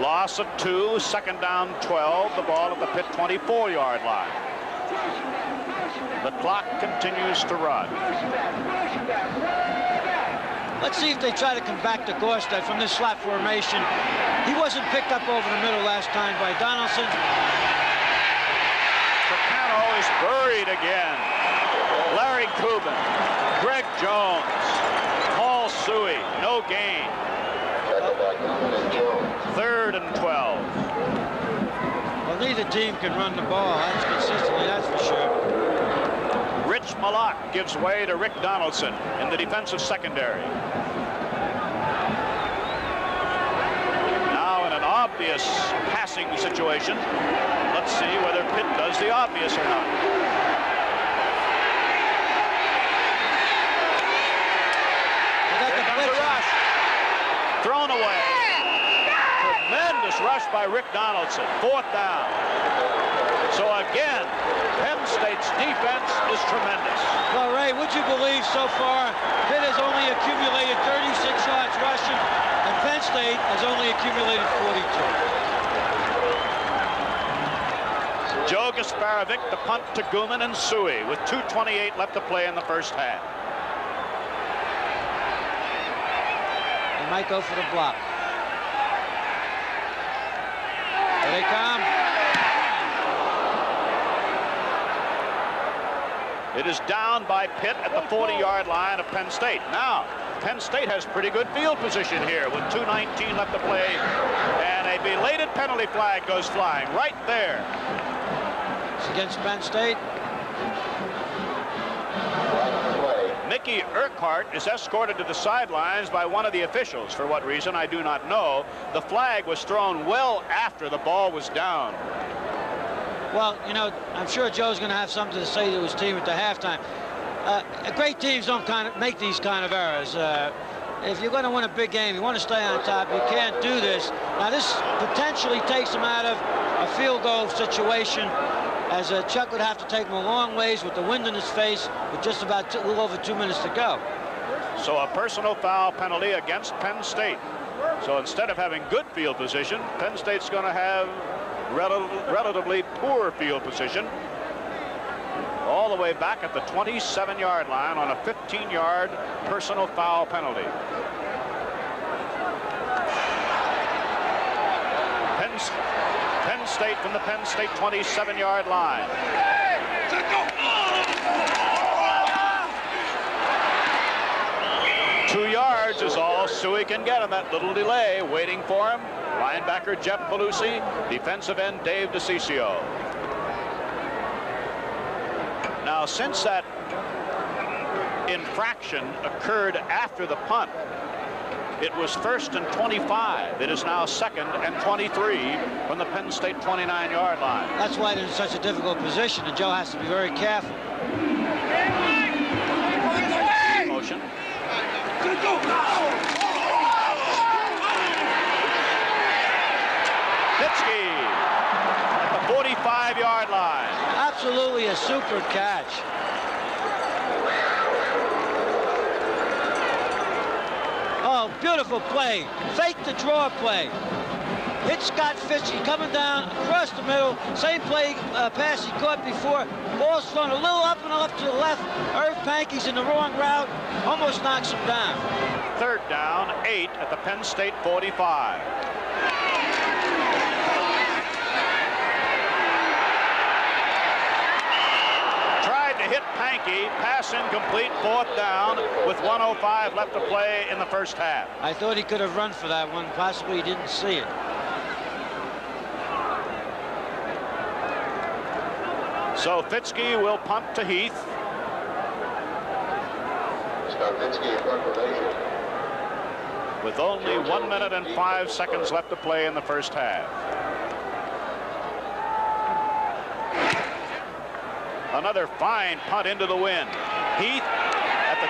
Loss of 2, 2nd down 12. The ball at the Pitt 24-yard line. The clock continues to run. Let's see if they try to come back to Gosted from this slot formation. He wasn't picked up over the middle last time by Donaldson. Tricano is buried again. Larry Kubin, Greg Jones, Paul Suey, no gain. 3rd and 12. Well, neither team can run the ball. That's consistently, that's for sure. Rich Malott gives way to Rick Donaldson in the defensive secondary. Now in an obvious passing situation. Let's see whether Pitt does the obvious or not. Here comes the rush. Thrown away. Tremendous rush by Rick Donaldson. 4th down. So again, Penn State's defense is tremendous. Well, Ray, would you believe so far Pitt has only accumulated 36 yards rushing, and Penn State has only accumulated 42. Joe Gasparavic, the punt to Guman and Suey with 2:28 left to play in the first half. They might go for the block. Here they come. It is down by Pitt at the 40-yard line of Penn State. Now, Penn State has pretty good field position here with 2:19 left to play, and a belated penalty flag goes flying right there. It's against Penn State. Mickey Urquhart is escorted to the sidelines by one of the officials. For what reason, I do not know. The flag was thrown well after the ball was down. Well, you know, I'm sure Joe's going to have something to say to his team at the halftime. Great teams don't make these kind of errors. If you're going to win a big game, you want to stay on top. You can't do this. Now, this potentially takes him out of a field goal situation, as Chuck would have to take him a long ways with the wind in his face with just about a little over 2 minutes to go. So a personal foul penalty against Penn State. So instead of having good field position, Penn State's going to have relatively poor field position all the way back at the 27-yard line on a 15-yard personal foul penalty. Penn State from the Penn State 27-yard line. 2 yards is all Suey can get on that little delay. Waiting for him, linebacker Jeff Belusi, defensive end Dave DeCiccio. Now, since that infraction occurred after the punt, it was 1st and 25. It is now 2nd and 23 from the Penn State 29-yard line. That's why they're in such a difficult position, and Joe has to be very careful. Motion. Fitzke at the 45-yard line. Absolutely a super catch. Oh, beautiful play. Fake the draw play. Hit Scott Fitzke coming down across the middle. Same play pass he caught before. Ball's thrown a little up and up to the left. Irv Pankey's in the wrong route. Almost knocks him down. 3rd down, 8 at the Penn State 45. Tried to hit Pankey. Pass incomplete. 4th down with 1:05 left to play in the first half. I thought he could have run for that one. Possibly he didn't see it. So Fitzke will punt to Heath. Scott Fitzke, proclamation. With only 1 minute and 5 seconds left to play in the first half. Another fine punt into the wind. Heath at the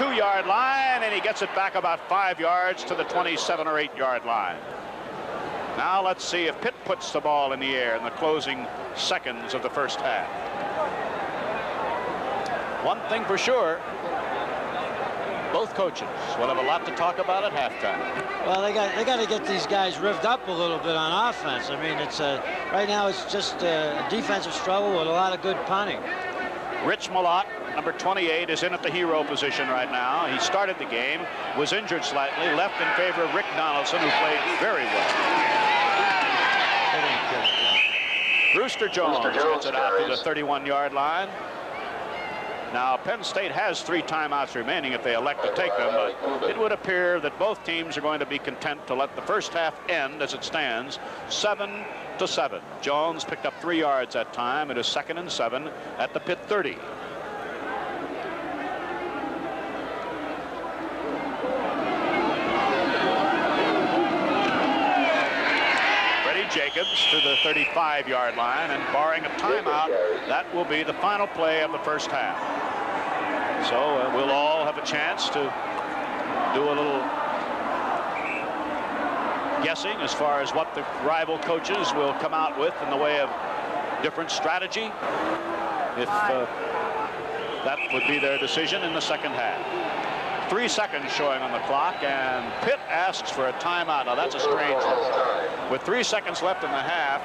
22-yard line, and he gets it back about 5 yards to the 27 or 8-yard line. Now let's see if Pitt puts the ball in the air in the closing seconds of the first half. One thing for sure, both coaches will have a lot to talk about at halftime. Well, they got to get these guys revved up a little bit on offense. I mean, it's right now it's just a defensive struggle with a lot of good punting. Rich Malott, number 28, is in at the hero position right now. He started the game, was injured slightly, left in favor of Rick Donaldson, who played very well. Brewster Jones gets it out to the 31-yard line. Now, Penn State has 3 timeouts remaining if they elect to take them, but it would appear that both teams are going to be content to let the first half end as it stands, 7-7. Jones picked up 3 yards that time. It is 2nd and 7 at the Pitt 30. Jacobs to the 35-yard line, and barring a timeout, that will be the final play of the first half. So we'll all have a chance to do a little guessing as far as what the rival coaches will come out with in the way of different strategy, if that would be their decision in the second half. 3 seconds showing on the clock, and Pitt asks for a timeout. Now that's a strange one. With 3 seconds left in the half,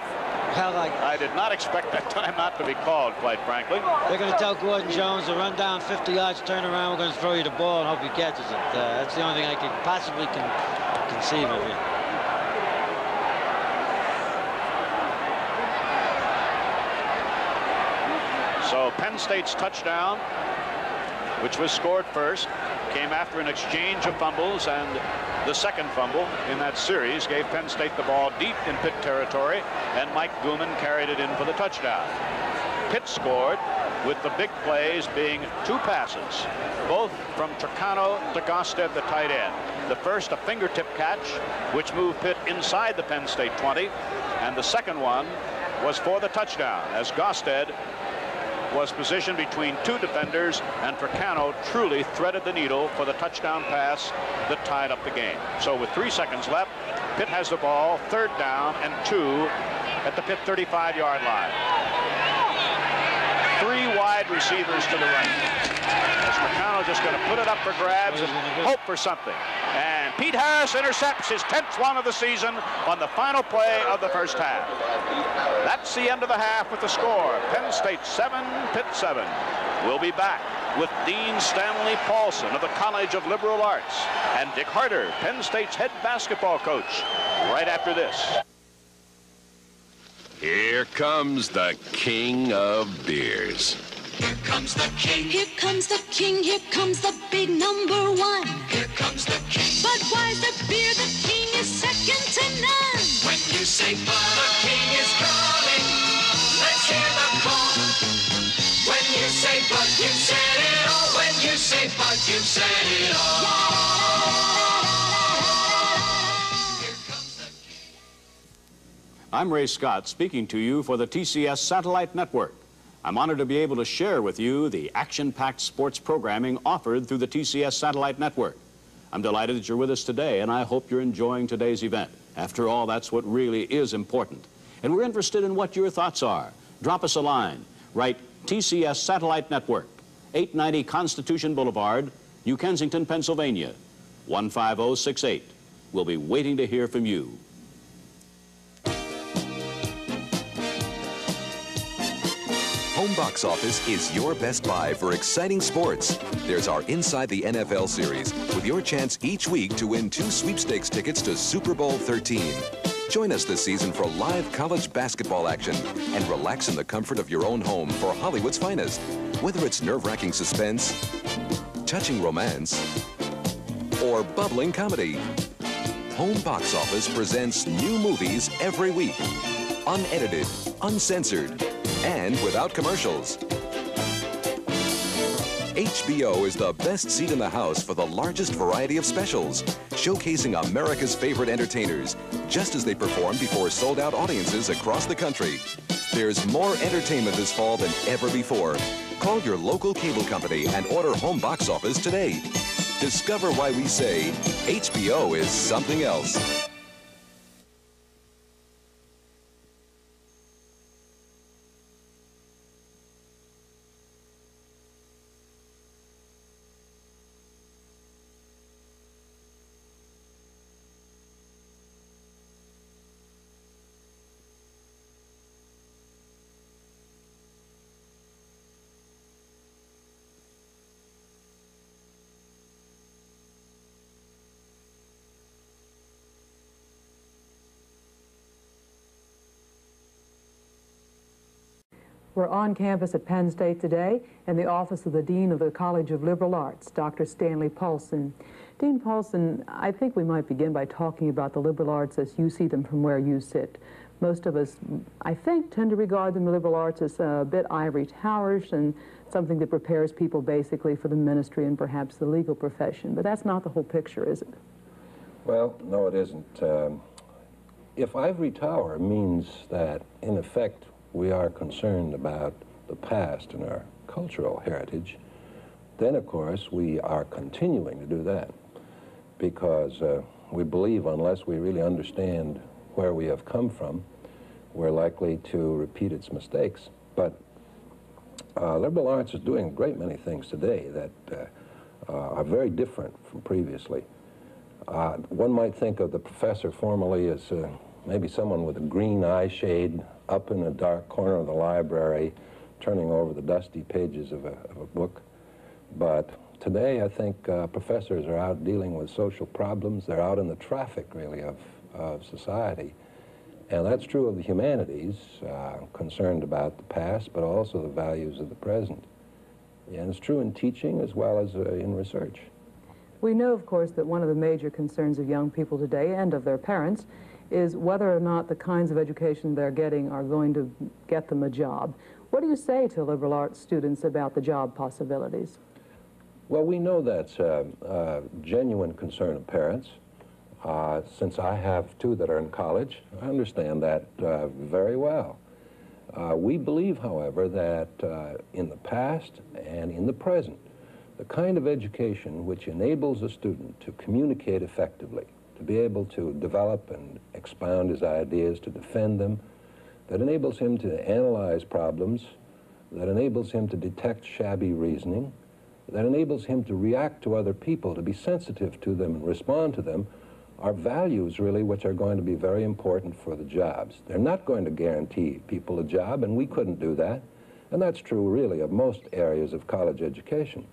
I did not expect that timeout to be called, quite frankly. They're going to tell Gordon Jones to run down 50 yards, turn around, we're going to throw you the ball and hope he catches it. That's the only thing I could possibly conceive of here. So Penn State's touchdown, which was scored first, came after an exchange of fumbles, and the second fumble in that series gave Penn State the ball deep in Pitt territory, and Mike Gooman carried it in for the touchdown. Pitt scored with the big plays being 2 passes, both from Tricano to Gosted, the tight end. The first, a fingertip catch, which moved Pitt inside the Penn State 20, and the second one was for the touchdown, as Gosted was positioned between 2 defenders, and Tricano truly threaded the needle for the touchdown pass that tied up the game. So with 3 seconds left, Pitt has the ball, 3rd down and 2 at the Pitt 35-yard line. 3 wide receivers to the right. As Tricano just going to put it up for grabs and hope for something. And Pete Harris intercepts his 10th one of the season on the final play of the first half. That's the end of the half with the score. Penn State 7, Pitt 7. We'll be back with Dean Stanley Paulson of the College of Liberal Arts and Dick Harder, Penn State's head basketball coach, right after this. Here comes the king of beers. Here comes the king. Here comes the king. Here comes the big number one. Here comes the king. Budweiser beer, the king is second to none. When you say Bud, the king is coming. Let's hear the call. When you say Bud, you said it all. When you say Bud, you said it all. I'm Ray Scott, speaking to you for the TCS Satellite Network. I'm honored to be able to share with you the action-packed sports programming offered through the TCS Satellite Network. I'm delighted that you're with us today, and I hope you're enjoying today's event. After all, that's what really is important. And we're interested in what your thoughts are. Drop us a line. Write TCS Satellite Network, 890 Constitution Boulevard, New Kensington, Pennsylvania, 15068. We'll be waiting to hear from you. Home Box Office is your best buy for exciting sports. There's our Inside the NFL series, with your chance each week to win 2 sweepstakes tickets to Super Bowl 13. Join us this season for live college basketball action and relax in the comfort of your own home for Hollywood's finest. Whether it's nerve-wracking suspense, touching romance, or bubbling comedy, Home Box Office presents new movies every week. Unedited, uncensored, and without commercials. HBO is the best seat in the house for the largest variety of specials, showcasing America's favorite entertainers, just as they perform before sold-out audiences across the country. There's more entertainment this fall than ever before. Call your local cable company and order Home Box Office today. Discover why we say HBO is something else. We're on campus at Penn State today in the office of the Dean of the College of Liberal Arts, Dr. Stanley Paulson. Dean Paulson, I think we might begin by talking about the liberal arts as you see them from where you sit. Most of us, I think, tend to regard the liberal arts as a bit ivory towerish and something that prepares people basically for the ministry and perhaps the legal profession. But that's not the whole picture, is it? Well, no, it isn't. If ivory tower means that, in effect, we are concerned about the past and our cultural heritage, then, of course, we are continuing to do that because we believe unless we really understand where we have come from, we're likely to repeat its mistakes. But liberal arts is doing a great many things today that are very different from previously. One might think of the professor formerly as maybe someone with a green eye shade up in a dark corner of the library, turning over the dusty pages of a book. But today, I think professors are out dealing with social problems. They're out in the traffic, really, of society. And that's true of the humanities, concerned about the past, but also the values of the present. And it's true in teaching as well as in research. We know, of course, that one of the major concerns of young people today and of their parents is whether or not the kinds of education they're getting are going to get them a job. What do you say to liberal arts students about the job possibilities? Well, we know that's a genuine concern of parents. Since I have 2 that are in college, I understand that very well. We believe, however, that in the past and in the present, the kind of education which enables a student to communicate effectively, to be able to develop and expound his ideas, to defend them, that enables him to analyze problems, that enables him to detect shabby reasoning, that enables him to react to other people, to be sensitive to them and respond to them, are values really which are going to be very important for the jobs. They're not going to guarantee people a job, and we couldn't do that. And that's true really of most areas of college education.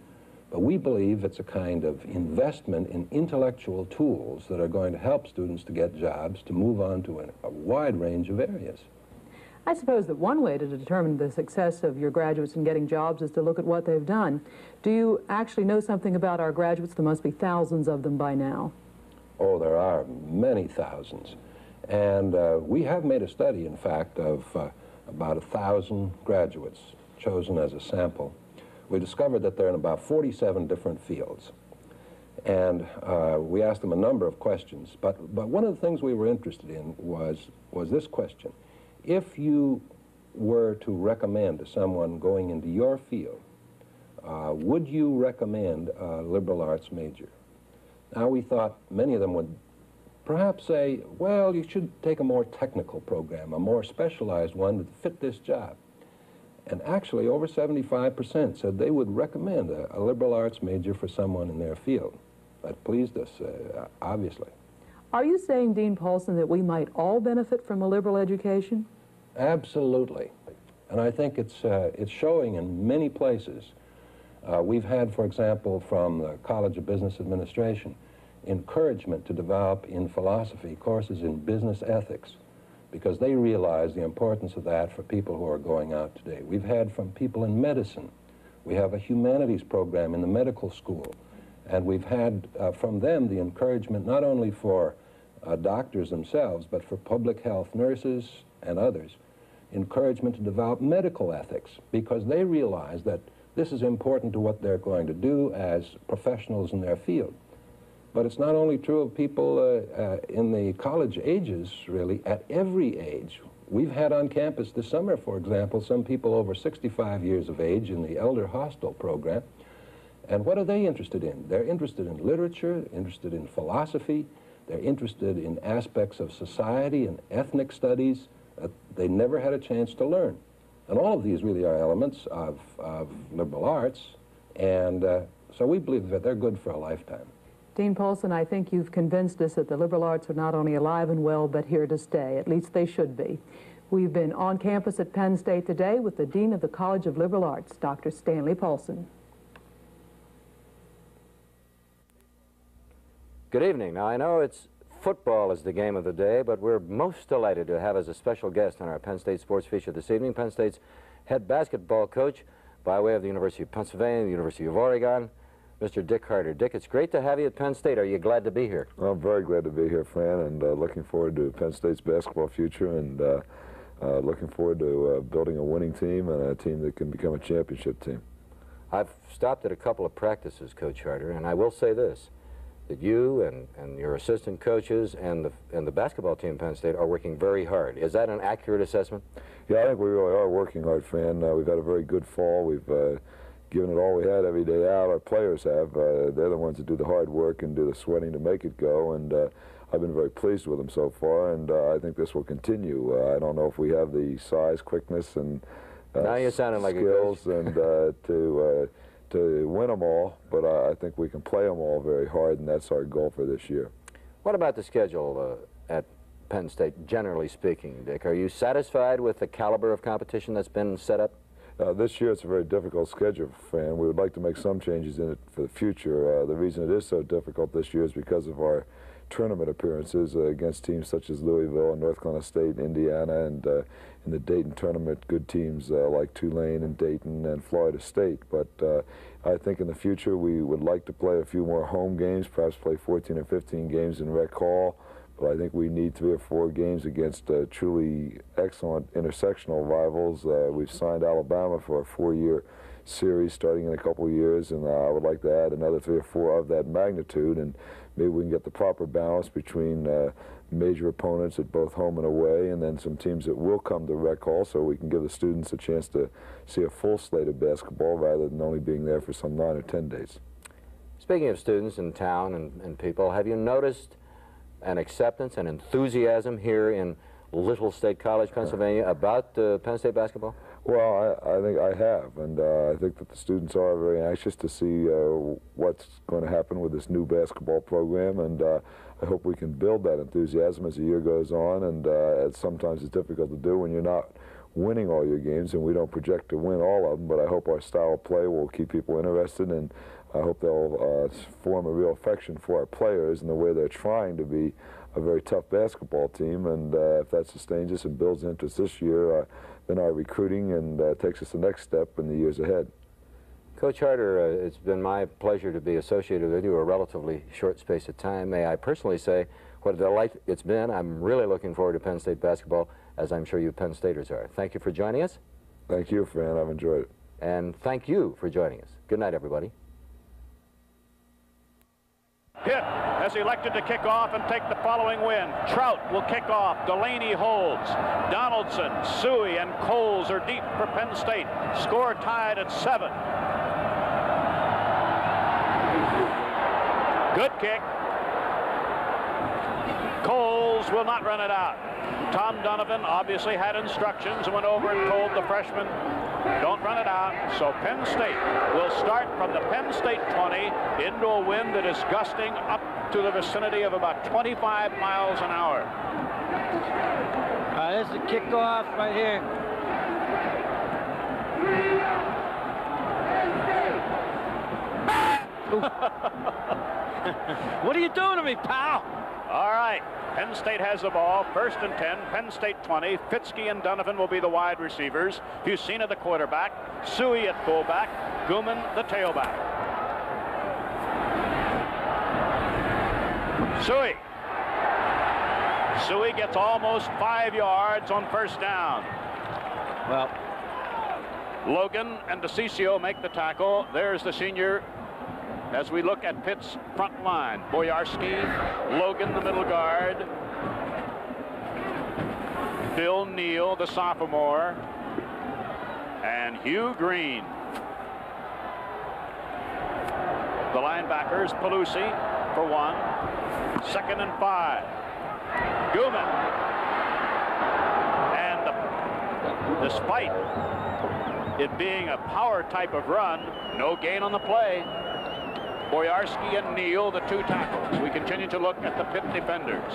But we believe it's a kind of investment in intellectual tools that are going to help students to get jobs, to move on to a wide range of areas. I suppose that one way to determine the success of your graduates in getting jobs is to look at what they've done. Do you actually know something about our graduates? There must be thousands of them by now. Oh, there are many thousands. And we have made a study, in fact, of about 1,000 graduates chosen as a sample. We discovered that they're in about 47 different fields. And we asked them a number of questions. But one of the things we were interested in was this question. If you were to recommend to someone going into your field, would you recommend a liberal arts major? Now, we thought many of them would perhaps say, well, you should take a more technical program, a more specialized one to fit this job. And actually, over 75% said they would recommend a liberal arts major for someone in their field. That pleased us, obviously. Are you saying, Dean Paulson, that we might all benefit from a liberal education? Absolutely. And I think it's showing in many places. We've had, for example, from the College of Business Administration, encouragement to develop in philosophy courses in business ethics, because they realize the importance of that for people who are going out today. We've had from people in medicine. We have a humanities program in the medical school. And we've had from them the encouragement not only for doctors themselves, but for public health nurses and others, encouragement to develop medical ethics, because they realize that this is important to what they're going to do as professionals in their field. But it's not only true of people in the college ages, really, at every age. We've had on campus this summer, for example, some people over 65 years of age in the Elder Hostel program. And what are they interested in? They're interested in literature, interested in philosophy, they're interested in aspects of society and ethnic studies that they never had a chance to learn. And all of these really are elements of liberal arts, and so we believe that they're good for a lifetime. Dean Paulson, I think you've convinced us that the liberal arts are not only alive and well, but here to stay. At least they should be. We've been on campus at Penn State today with the Dean of the College of Liberal Arts, Dr. Stanley Paulson. Good evening. Now, I know football is the game of the day, but we're most delighted to have as a special guest on our Penn State Sports Feature this evening, Penn State's head basketball coach by way of the University of Pennsylvania, the University of Oregon, Mr. Dick Carter. Dick, it's great to have you at Penn State. Are you glad to be here? Well, I'm very glad to be here, Fran, and looking forward to Penn State's basketball future, and looking forward to building a winning team and a team that can become a championship team. I've stopped at a couple of practices, Coach Carter, and I will say this, that you and your assistant coaches and the basketball team at Penn State are working very hard. Is that an accurate assessment? Yeah, I think we really are working hard, Fran. We've had a very good fall. We've given it all we had every day out. Our players have. They're the ones that do the hard work and do the sweating to make it go, and I've been very pleased with them so far, and I think this will continue. I don't know if we have the size, quickness, and now you're sounding like skills and to win them all, but I think we can play them all very hard, and that's our goal for this year. What about the schedule at Penn State, generally speaking, Dick? Are you satisfied with the caliber of competition that's been set up? This year it's a very difficult schedule, Fran. We would like to make some changes in it for the future. The reason it is so difficult this year is because of our tournament appearances against teams such as Louisville and North Carolina State and Indiana, and in the Dayton tournament, good teams like Tulane and Dayton and Florida State. But I think in the future we would like to play a few more home games, perhaps play 14 or 15 games in Rec Hall. But I think we need 3 or 4 games against truly excellent intersectional rivals. We've signed Alabama for a 4-year series starting in a couple of years, and I would like to add another 3 or 4 of that magnitude, and maybe we can get the proper balance between major opponents at both home and away, and then some teams that will come to Rec Hall, so we can give the students a chance to see a full slate of basketball rather than only being there for some 9 or 10 days. Speaking of students in town and people, have you noticed an acceptance and enthusiasm here in Little State College, Pennsylvania, about Penn State basketball? Well, I think I have, and I think that the students are very anxious to see what's going to happen with this new basketball program, and I hope we can build that enthusiasm as the year goes on, and sometimes it's difficult to do when you're not winning all your games, and we don't project to win all of them, but I hope our style of play will keep people interested, and I hope they'll form a real affection for our players and the way they're trying to be a very tough basketball team, and if that sustains us and builds interest this year, then our recruiting and takes us the next step in the years ahead. Coach Harder, it's been my pleasure to be associated with you a relatively short space of time. May I personally say what a delight it's been. I'm really looking forward to Penn State basketball, as I'm sure you Penn Staters are. Thank you for joining us. Thank you, Fran. I've enjoyed it. And thank you for joining us. Good night, everybody. Pitt has elected to kick off and take the following win. Trout will kick off. Delaney holds. Donaldson, Suey, and Coles are deep for Penn State. Score tied at 7. Good kick. Coles will not run it out. Tom Donovan obviously had instructions and went over and told the freshman, don't run it out. So Penn State will start from the Penn State 20 into a wind that is gusting up to the vicinity of about 25 miles an hour. This is the kickoff right here. What are you doing to me, pal? All right. Penn State has the ball, 1st and 10, Penn State 20. Fitzke and Donovan will be the wide receivers. Husina the quarterback, Suey at fullback, Gooman the tailback. Suey gets almost 5 yards on 1st down. Well, Logan and DeCiccio make the tackle. There's the senior. As we look at Pitt's front line, Boyarsky, Logan, the middle guard, Bill Neal, the sophomore, and Hugh Green. The linebackers, Pelusi for 1, 2nd and 5. Gooman. And despite it being a power type of run, no gain on the play. Boyarsky and Neal, the 2 tackles. We continue to look at the Pitt defenders.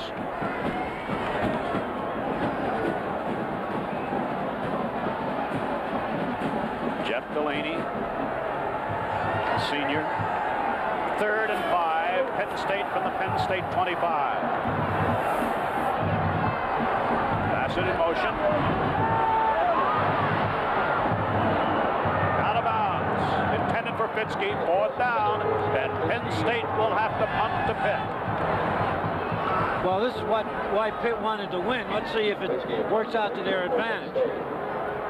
Jeff Delaney, senior. 3rd and 5, Penn State from the Penn State 25. Pass it in motion. For Fitzke, 4th down, and Penn State will have to punt to Pitt. Well, this is why Pitt wanted to win. Let's see if it works out to their advantage.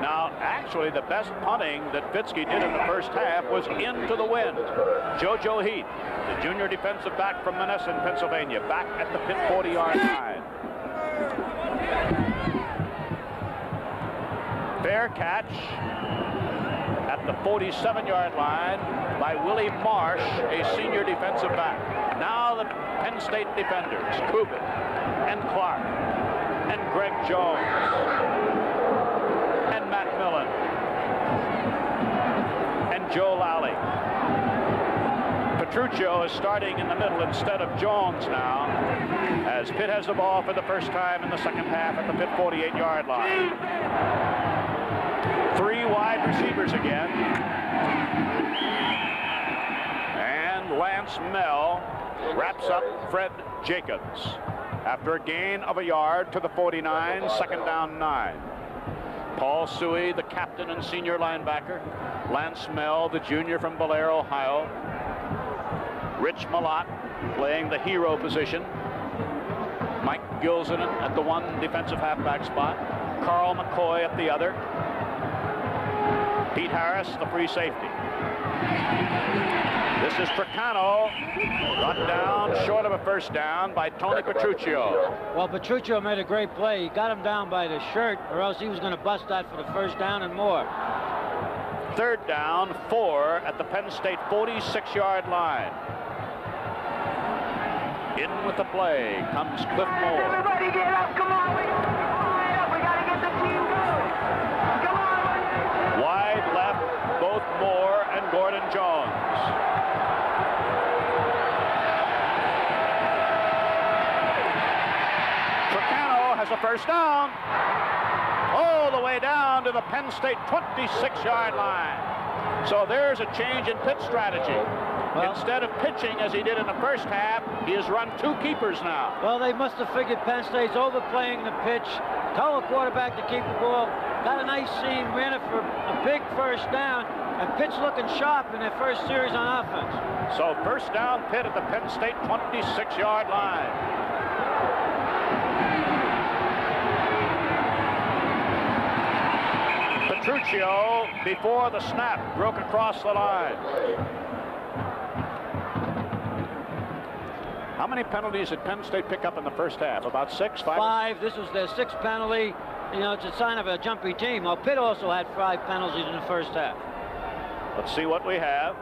Now, actually, the best punting that Fitzke did in the 1st half was into the wind. JoJo Heath, the junior defensive back from Menneson, Pennsylvania, back at the Pitt 40-yard line. Fair catch at the 47-yard line by Willie Marsh, a senior defensive back. Now the Penn State defenders, Kubik and Clark and Greg Jones and Matt Millen and Joe Lally. Petruccio is starting in the middle instead of Jones now, as Pitt has the ball for the first time in the 2nd half at the Pitt 48-yard line. 3 wide receivers again. And Lance Mell wraps up Fred Jacobs after a gain of a yard to the 49, 2nd down 9. Paul Suey, the captain and senior linebacker. Lance Mell, the junior from Belair, Ohio. Rich Malott playing the hero position. Mike Gilzenon at the 1 defensive halfback spot. Carl McCoy at the other. Pete Harris, the free safety. This is Fricano, brought down short of a 1st down by Tony Petruccio. Well, Petruccio made a great play. He got him down by the shirt, or else he was going to bust that for the 1st down and more. 3rd down, 4 at the Penn State 46-yard line. In with the play comes Cliff Moore. Everybody get up, come on, we got to get the team going. Come on. Wide left, both Moore and Gordon Jones. Fricano has a 1st down. All the way down to the Penn State 26-yard line. So there's a change in Pitt strategy. Instead of pitching as he did in the first half, he has run 2 keepers now. Well, they must have figured Penn State's overplaying the pitch. Told the quarterback to keep the ball. Got a nice seam, ran it for a big first down, and Pitt's looking sharp in their first series on offense. So first down, Pitt at the Penn State 26-yard line. Petruccio, before the snap, broke across the line. How many penalties did Penn State pick up in the first half? About 6, 5? 5. This was their 6th penalty. You know, it's a sign of a jumpy team. Well, Pitt also had 5 penalties in the first half. Let's see what we have.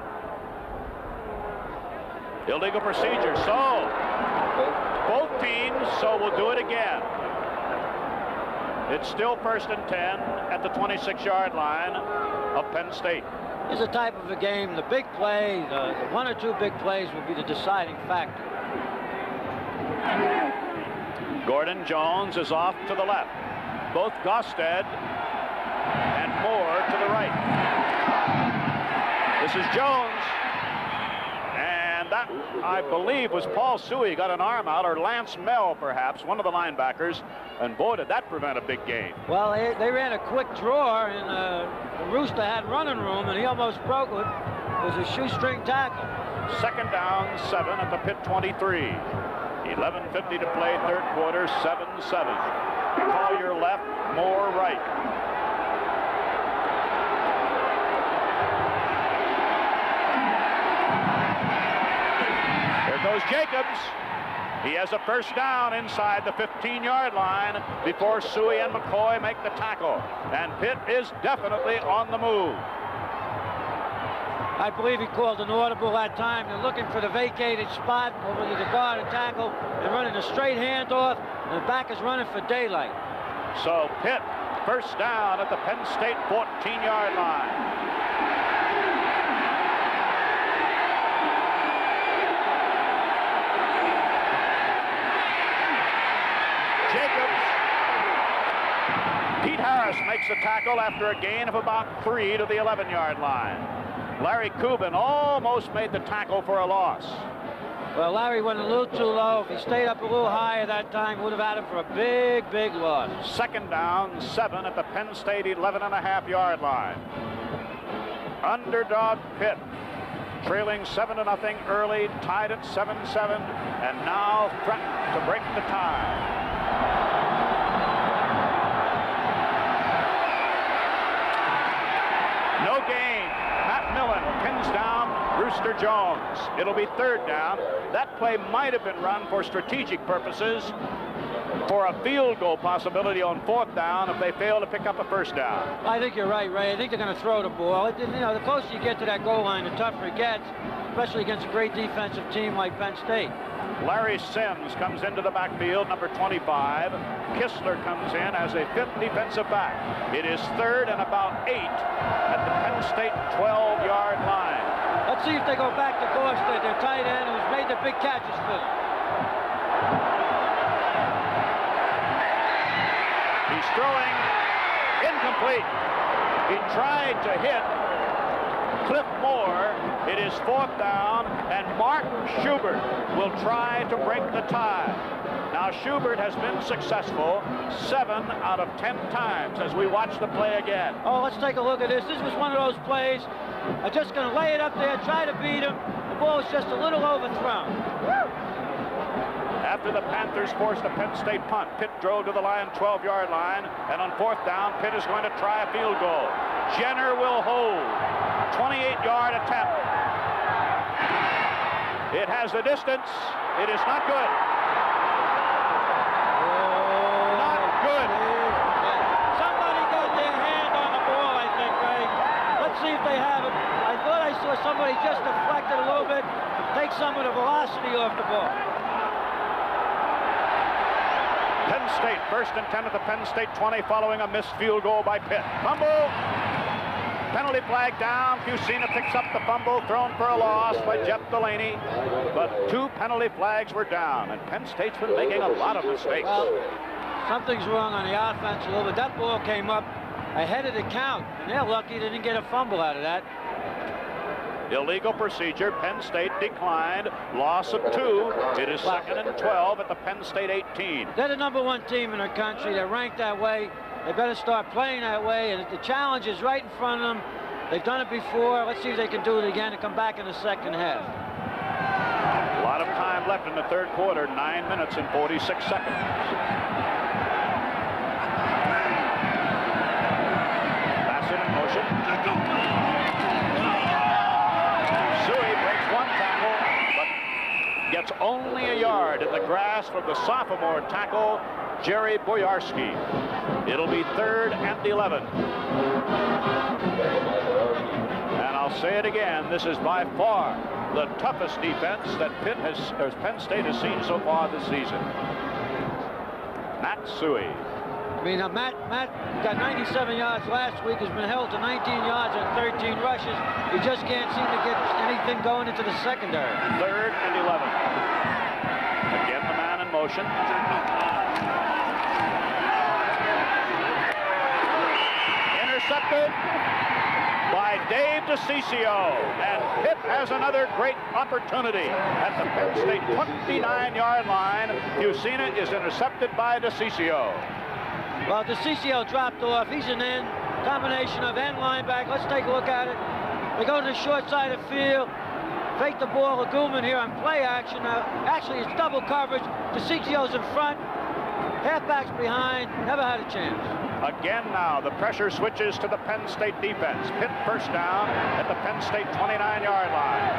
Illegal procedure. So, both teams, so we'll do it again. It's still 1st and 10 at the 26-yard line of Penn State. It's a type of a game. The big play, the 1 or 2 big plays will be the deciding factor. Gordon Jones is off to the left. Both Gosted and Moore to the right. This is Jones. And that, I believe, was Paul Suey got an arm out, or Lance Mell, perhaps, one of the linebackers. And boy, did that prevent a big gain. Well, they ran a quick draw, and the Rooster had running room, and he almost broke it. It was a shoestring tackle. 2nd down, 7 at the Pitt 23. 11:50 to play, 3rd quarter, 7-7. Collier left, Moore right. There goes Jacobs. He has a first down inside the 15-yard line before Suey and McCoy make the tackle. And Pitt is definitely on the move. I believe he called an audible that time. They're looking for the vacated spot over the guard and tackle. They're running a straight handoff, and the back is running for daylight. So Pitt, first down at the Penn State 14-yard line. Jacobs. Pete Harris makes the tackle after a gain of about 3 to the 11-yard line. Larry Cuban almost made the tackle for a loss. Well, Larry went a little too low. If he stayed up a little higher that time, would have had him for a big, big loss. 2nd down, 7 at the Penn State 11.5-yard line. Underdog Pitt, trailing 7-0 early, tied at 7-7, and now threatened to break the tie. No gain. Matt Millen pins down Rooster Jones. It'll be 3rd down. That play might have been run for strategic purposes for a field goal possibility on 4th down if they fail to pick up a first down. I think you're right, Ray. I think they're going to throw the ball. You know, the closer you get to that goal line, the tougher it gets, especially against a great defensive team like Penn State. Larry Sims comes into the backfield, number 25. Kistler comes in as a 5th defensive back. It is 3rd and about 8 at the Penn State 12-yard line. Let's see if they go back to Gosted, their tight end, who's made the big catches for them. He's throwing incomplete. He tried to hit Cliff Moore. It is 4th down, and Mark Schubert will try to break the tie. Now, Schubert has been successful 7 out of 10 times as we watch the play again. Oh, let's take a look at this. This was one of those plays. I'm just going to lay it up there, try to beat him. The ball is just a little overthrown. After the Panthers forced a Penn State punt, Pitt drove to the line 12-yard line, and on 4th down, Pitt is going to try a field goal. Jenner will hold. 28-yard attempt. It has the distance. It is not good. Not good. Somebody got their hand on the ball, I think, Ray. Let's see if they have it. I thought I saw somebody just deflect it a little bit, take some of the velocity off the ball. Penn State, 1st and 10 at the Penn State 20 following a missed field goal by Pitt. Fumble. Penalty flag down. Fusina picks up the fumble, thrown for a loss by Jeff Delaney. But 2 penalty flags were down, and Penn State's been making a lot of mistakes. Well, something's wrong on the offense a little bit. That ball came up ahead of the count, and they're lucky they didn't get a fumble out of that. Illegal procedure. Penn State declined. Loss of 2. It is 2nd and 12 at the Penn State 18. They're the #1 team in our country. They're ranked that way. They better start playing that way. And the challenge is right in front of them. They've done it before. Let's see if they can do it again and come back in the second half. A lot of time left in the third quarter. 9 minutes and 46 seconds. Bassett in motion. Suey breaks 1 tackle, but gets only a yard in the grasp of the sophomore tackle, Jerry Boyarsky. It'll be 3rd and 11. And I'll say it again, this is by far the toughest defense that Penn State has seen so far this season. Matt Suey. I mean, Matt got 97 yards last week, has been held to 19 yards and 13 rushes. He just can't seem to get anything going into the secondary. 3rd and 11. Again, the man in motion. Intercepted by Dave DeCiccio, and Pitt has another great opportunity at the Penn State 29-yard line. Fusina is intercepted by DeCiccio. Well, DeCiccio dropped off. He's an end, combination of end linebacker. Let's take a look at it. They go to the short side of the field, fake the ball to Goulman here on play action. Actually, it's double coverage. DeCiccio's in front, halfback's behind, never had a chance. Again now, the pressure switches to the Penn State defense. Pitt first down at the Penn State 29-yard line.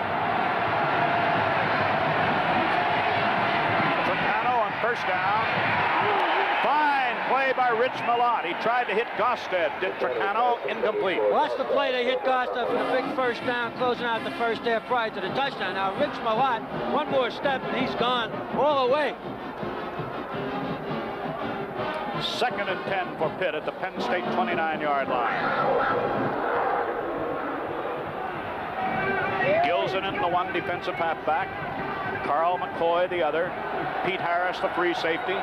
Tricano on first down. Fine play by Rich Malott. He tried to hit Gosted. Did Tricano? Incomplete. Well, that's the play they hit Gosted for the big first down, closing out the first half prior to the touchdown. Now, Rich Malott, one more step, and he's gone all the way. 2nd and 10 for Pitt at the Penn State 29-yard line. Gilson in the one defensive halfback. Carl McCoy the other. Pete Harris the free safety.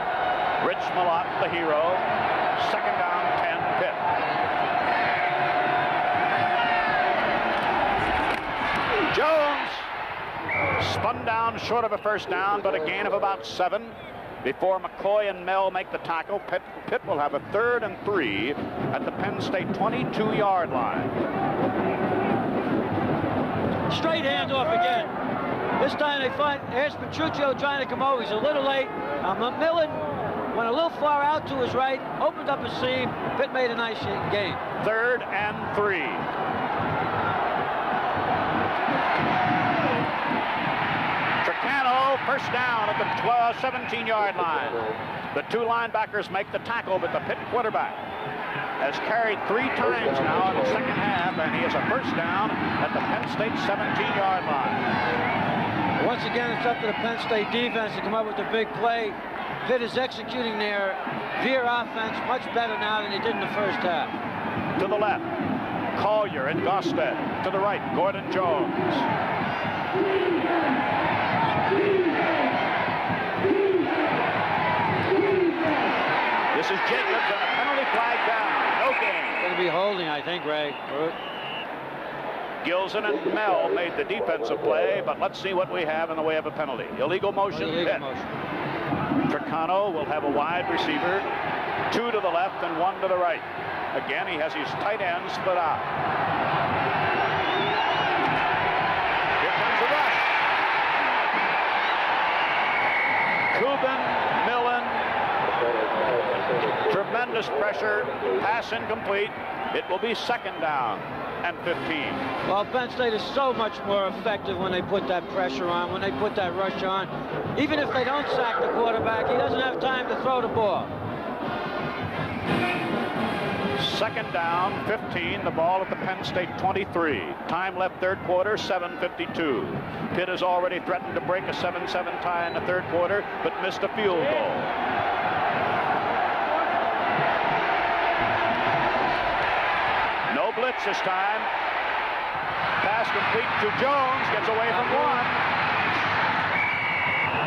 Rich Malott the hero. 2nd down, 10 Pitt. Jones spun down short of a first down, but a gain of about 7. Before McCoy and Mel make the tackle, Pitt will have a 3rd and 3 at the Penn State 22-yard line. Straight handoff again. This time they find, here's Petruccio trying to come over. He's a little late. McMillan went a little far out to his right, opened up a seam. Pitt made a nice game. 3rd and 3. Tricano, first down at the 17-yard line. The 2 linebackers make the tackle, but the Pitt quarterback has carried 3 times now in the second half, and he has a first down at the Penn State 17-yard line. Once again, it's up to the Penn State defense to come up with a big play. Pitt is executing their veer offense much better now than they did in the first half. To the left, Collier and Gosted. To the right, Gordon Jones. This is Jacobs and a penalty flag down. No game. It's going to be holding, I think, Ray. Gilson and Mel made the defensive play, but let's see what we have in the way of a penalty. Illegal motion. Illegal motion. Tricano will have a wide receiver, 2 to the left and 1 to the right. Again, he has his tight end split out. Here comes the rush. Kubin, Millen. Tremendous pressure. Pass incomplete. It will be 2nd down and 15. Well, Penn State is so much more effective when they put that pressure on, when they put that rush on. Even if they don't sack the quarterback, he doesn't have time to throw the ball. 2nd down, 15. The ball at the Penn State 23. Time left third quarter, 7:52. Pitt has already threatened to break a 7-7 tie in the third quarter, but missed a field goal. No blitz this time. Pass complete to Jones. Gets away from 1.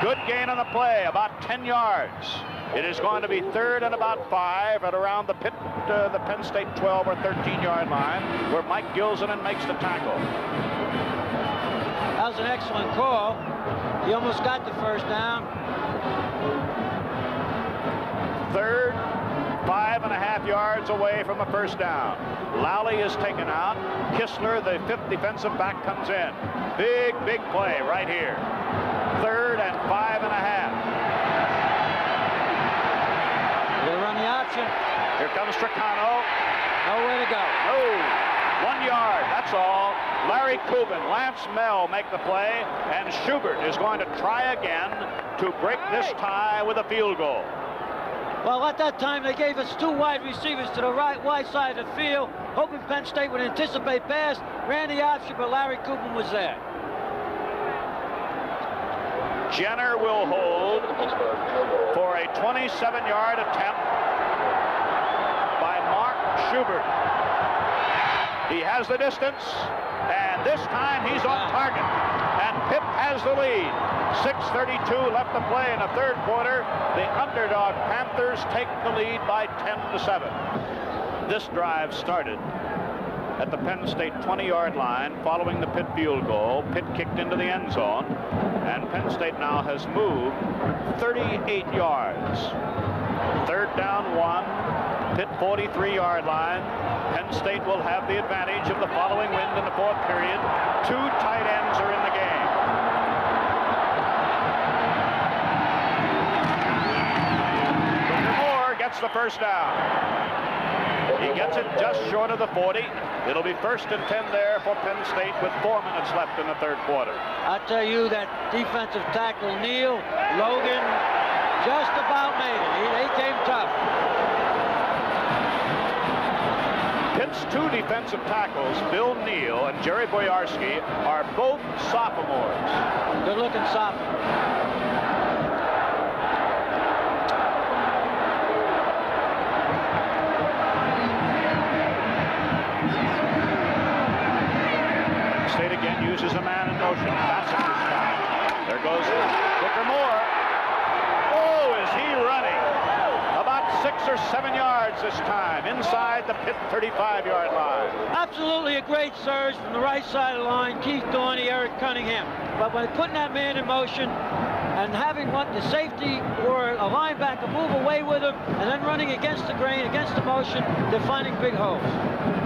Good gain on the play, about 10 yards. It is going to be 3rd and about 5 at around the Penn State 12 or 13-yard line, where Mike Gilson makes the tackle. That's an excellent call. He almost got the first down. Third, 5.5 yards away from a first down. Lowley is taken out. Kistler, the 5th defensive back, comes in. Big play right here. Third and 5.5. They'll run the option. Here comes Tricano. Nowhere to go. No, 1 yard, that's all. Larry Kubin, Lance Mell make the play, and Schubert is going to try again to break this tie with a field goal. Well, at that time, they gave us 2 wide receivers to the wide side of the field, hoping Penn State would anticipate pass, ran the option, but Larry Kubin was there. Jenner will hold for a 27-yard attempt by Mark Schubert. He has the distance, and this time he's on target. And Pitt has the lead. 6:32 left to play in the third quarter. The underdog Panthers take the lead by 10-7. This drive started at the Penn State 20-yard line following the Pitt field goal. Pitt kicked into the end zone, and Penn State now has moved 38 yards. Third down 1, Pitt 43-yard line. Penn State will have the advantage of the following wind in the fourth period. 2 tight ends are in the game. Moore gets the first down. He gets it just short of the 40. It'll be 1st and 10 there for Penn State with 4 minutes left in the third quarter. I tell you, that defensive tackle, Neal, Logan, just about made it. They came tough. Pitt's 2 defensive tackles, Bill Neal and Jerry Boyarsky, are both sophomores. Good-looking sophomore. State again uses a man in motion. Bassett this time. There goes Booker Moore. Oh, is he running? About 6 or 7 yards this time, inside the Pitt 35-yard line. Absolutely a great surge from the right side of the line. Keith Dorney, Eric Cunningham. But when putting that man in motion and having the safety or a linebacker move away with him and then running against the grain, against the motion, they're finding big holes.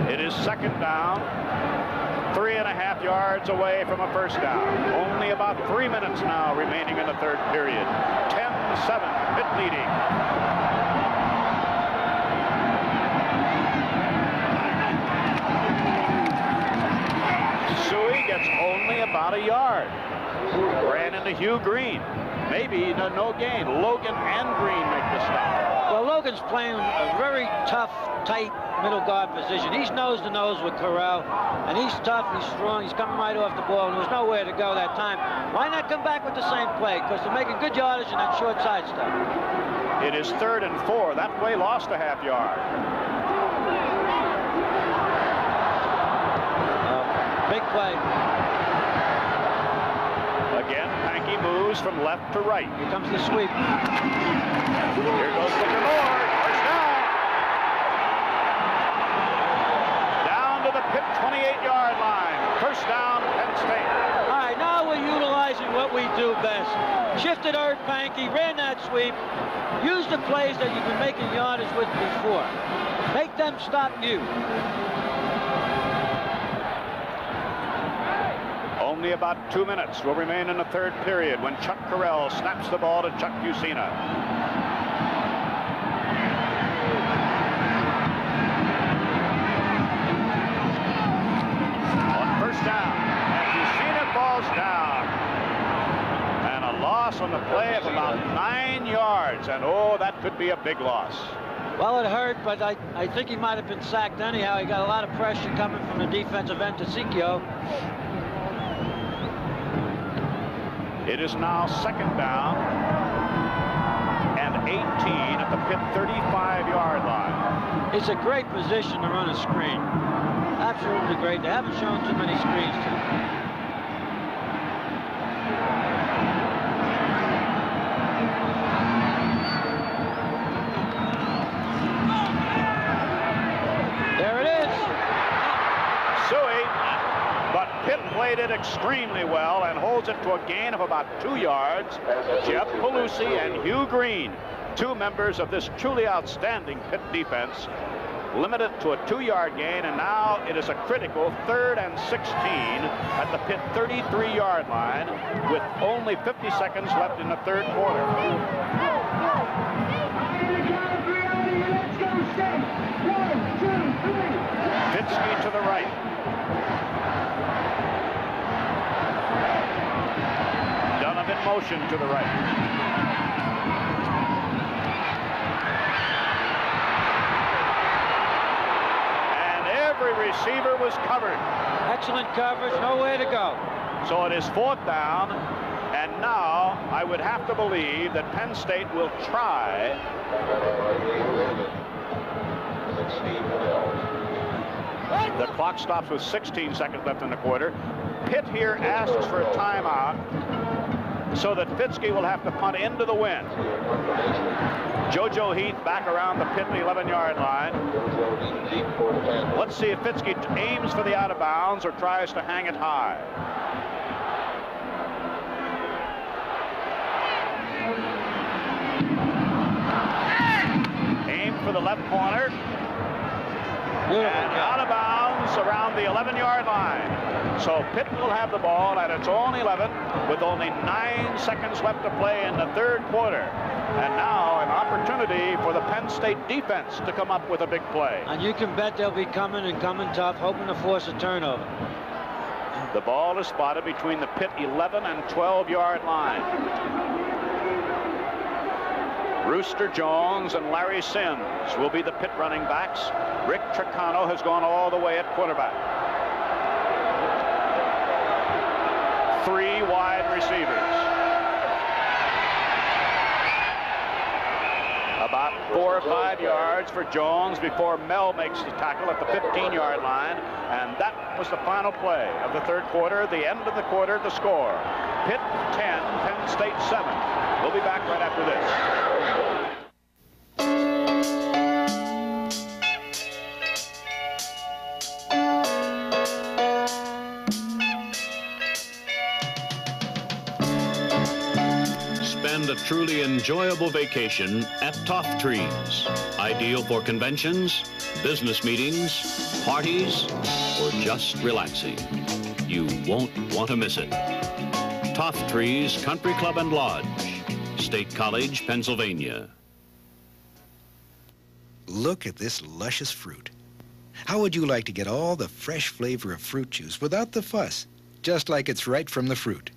It is second down. 3.5 yards away from a first down. Only about 3 minutes now remaining in the third period. 10-7, Pitt leading. Suey gets only about a yard. Ran into Hugh Green. Maybe no gain. Logan and Green make the stop. Well, Logan's playing a very tough, tight middle guard position. He's nose to nose with Corral, and he's tough, he's strong, he's coming right off the ball, and there was nowhere to go that time. Why not come back with the same play? Because they're making good yardage in that short side stuff. It is 3rd and 4. That play lost a half yard. Big play. Again, Pankey moves from left to right. Here comes the sweep. Here goes Booker Moore. First down. Down to the Pitt 28-yard line. First down, Penn State. All right, now we're utilizing what we do best. Shifted Ert Pankey, ran that sweep. Use the plays that you've been making yardage with before. Make them stop you. Only about 2 minutes will remain in the third period when Chuck Correll snaps the ball to Chuck Fusina. On first down, and Fusina falls down. And a loss on the play of about 9 yards, and oh, that could be a big loss. Well, it hurt, but I think he might have been sacked anyhow. He got a lot of pressure coming from the defensive end to Sikio. It is now second down and 18 at the Pitt 35-yard line. It's a great position to run a screen. Absolutely great. They haven't shown too many screens today. There it is. Suey, but Pitt played it extremely well and holds it to a gain of about 2 yards. Jeff Pelusi and Hugh Green, two members of this truly outstanding Pitt defense, limit it to a 2-yard gain, and now it is a critical 3rd and 16 at the Pitt 33-yard line with only 50 seconds left in the third quarter. Fitzke to the right. Donovan motion to the right. Every receiver was covered. Excellent coverage, nowhere to go. So it is 4th down, and now I would have to believe that Penn State will try. The clock stops with 16 seconds left in the quarter. Pitt here asks for a timeout so that Fitzke will have to punt into the wind. JoJo Heath back around the Pitt 11-yard line. Let's see if Fitzke aims for the out of bounds or tries to hang it high. Aim for the left corner. And out of bounds around the 11-yard line. So Pitt will have the ball at its own 11 with only 9 seconds left to play in the third quarter. And now an opportunity for the Penn State defense to come up with a big play. And you can bet they'll be coming and coming tough, hoping to force a turnover. The ball is spotted between the Pitt 11 and 12-yard line. Rooster Jones and Larry Sims will be the Pitt running backs. Rick Tricano has gone all the way at quarterback. 3 wide receivers. About 4 or 5 yards for Jones before Mel makes the tackle at the 15-yard line. And that was the final play of the third quarter. The end of the quarter, the score. Pitt 10, Penn State 7. We'll be back right after this. Spend a truly enjoyable vacation at Toft Trees. Ideal for conventions, business meetings, parties, or just relaxing. You won't want to miss it. Toft Trees Country Club and Lodge, State College, Pennsylvania. Look at this luscious fruit. How would you like to get all the fresh flavor of fruit juice without the fuss, just like it's right from the fruit?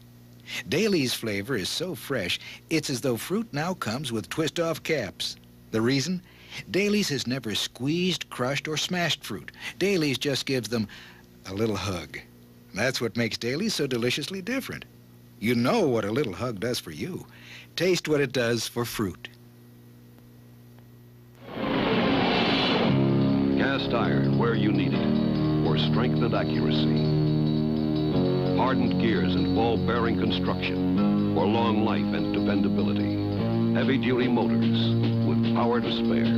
Daly's flavor is so fresh, it's as though fruit now comes with twist-off caps. The reason? Daly's has never squeezed, crushed, or smashed fruit. Daly's just gives them a little hug. That's what makes Daly's so deliciously different. You know what a little hug does for you. Taste what it does for fruit. Cast iron where you need it, for strength and accuracy. Hardened gears and ball-bearing construction, for long life and dependability. Heavy-duty motors with power to spare.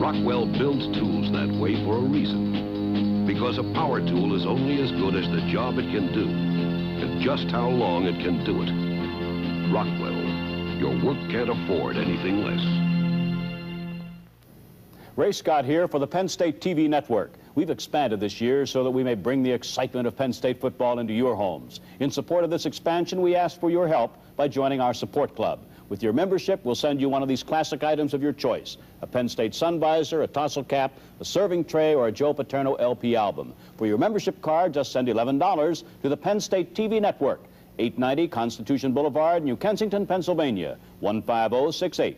Rockwell builds tools that way for a reason. Because a power tool is only as good as the job it can do, and just how long it can do it. Rockwell, your work can't afford anything less. Ray Scott here for the Penn State TV network. We've expanded this year so that we may bring the excitement of Penn State football into your homes. In support of this expansion, we ask for your help by joining our support club. With your membership, we'll send you one of these classic items of your choice: a Penn State sun visor, a tassel cap, a serving tray, or a Joe Paterno LP album. For your membership card, just send $11 to the Penn State TV network, 890 Constitution Boulevard, New Kensington, Pennsylvania, 15068.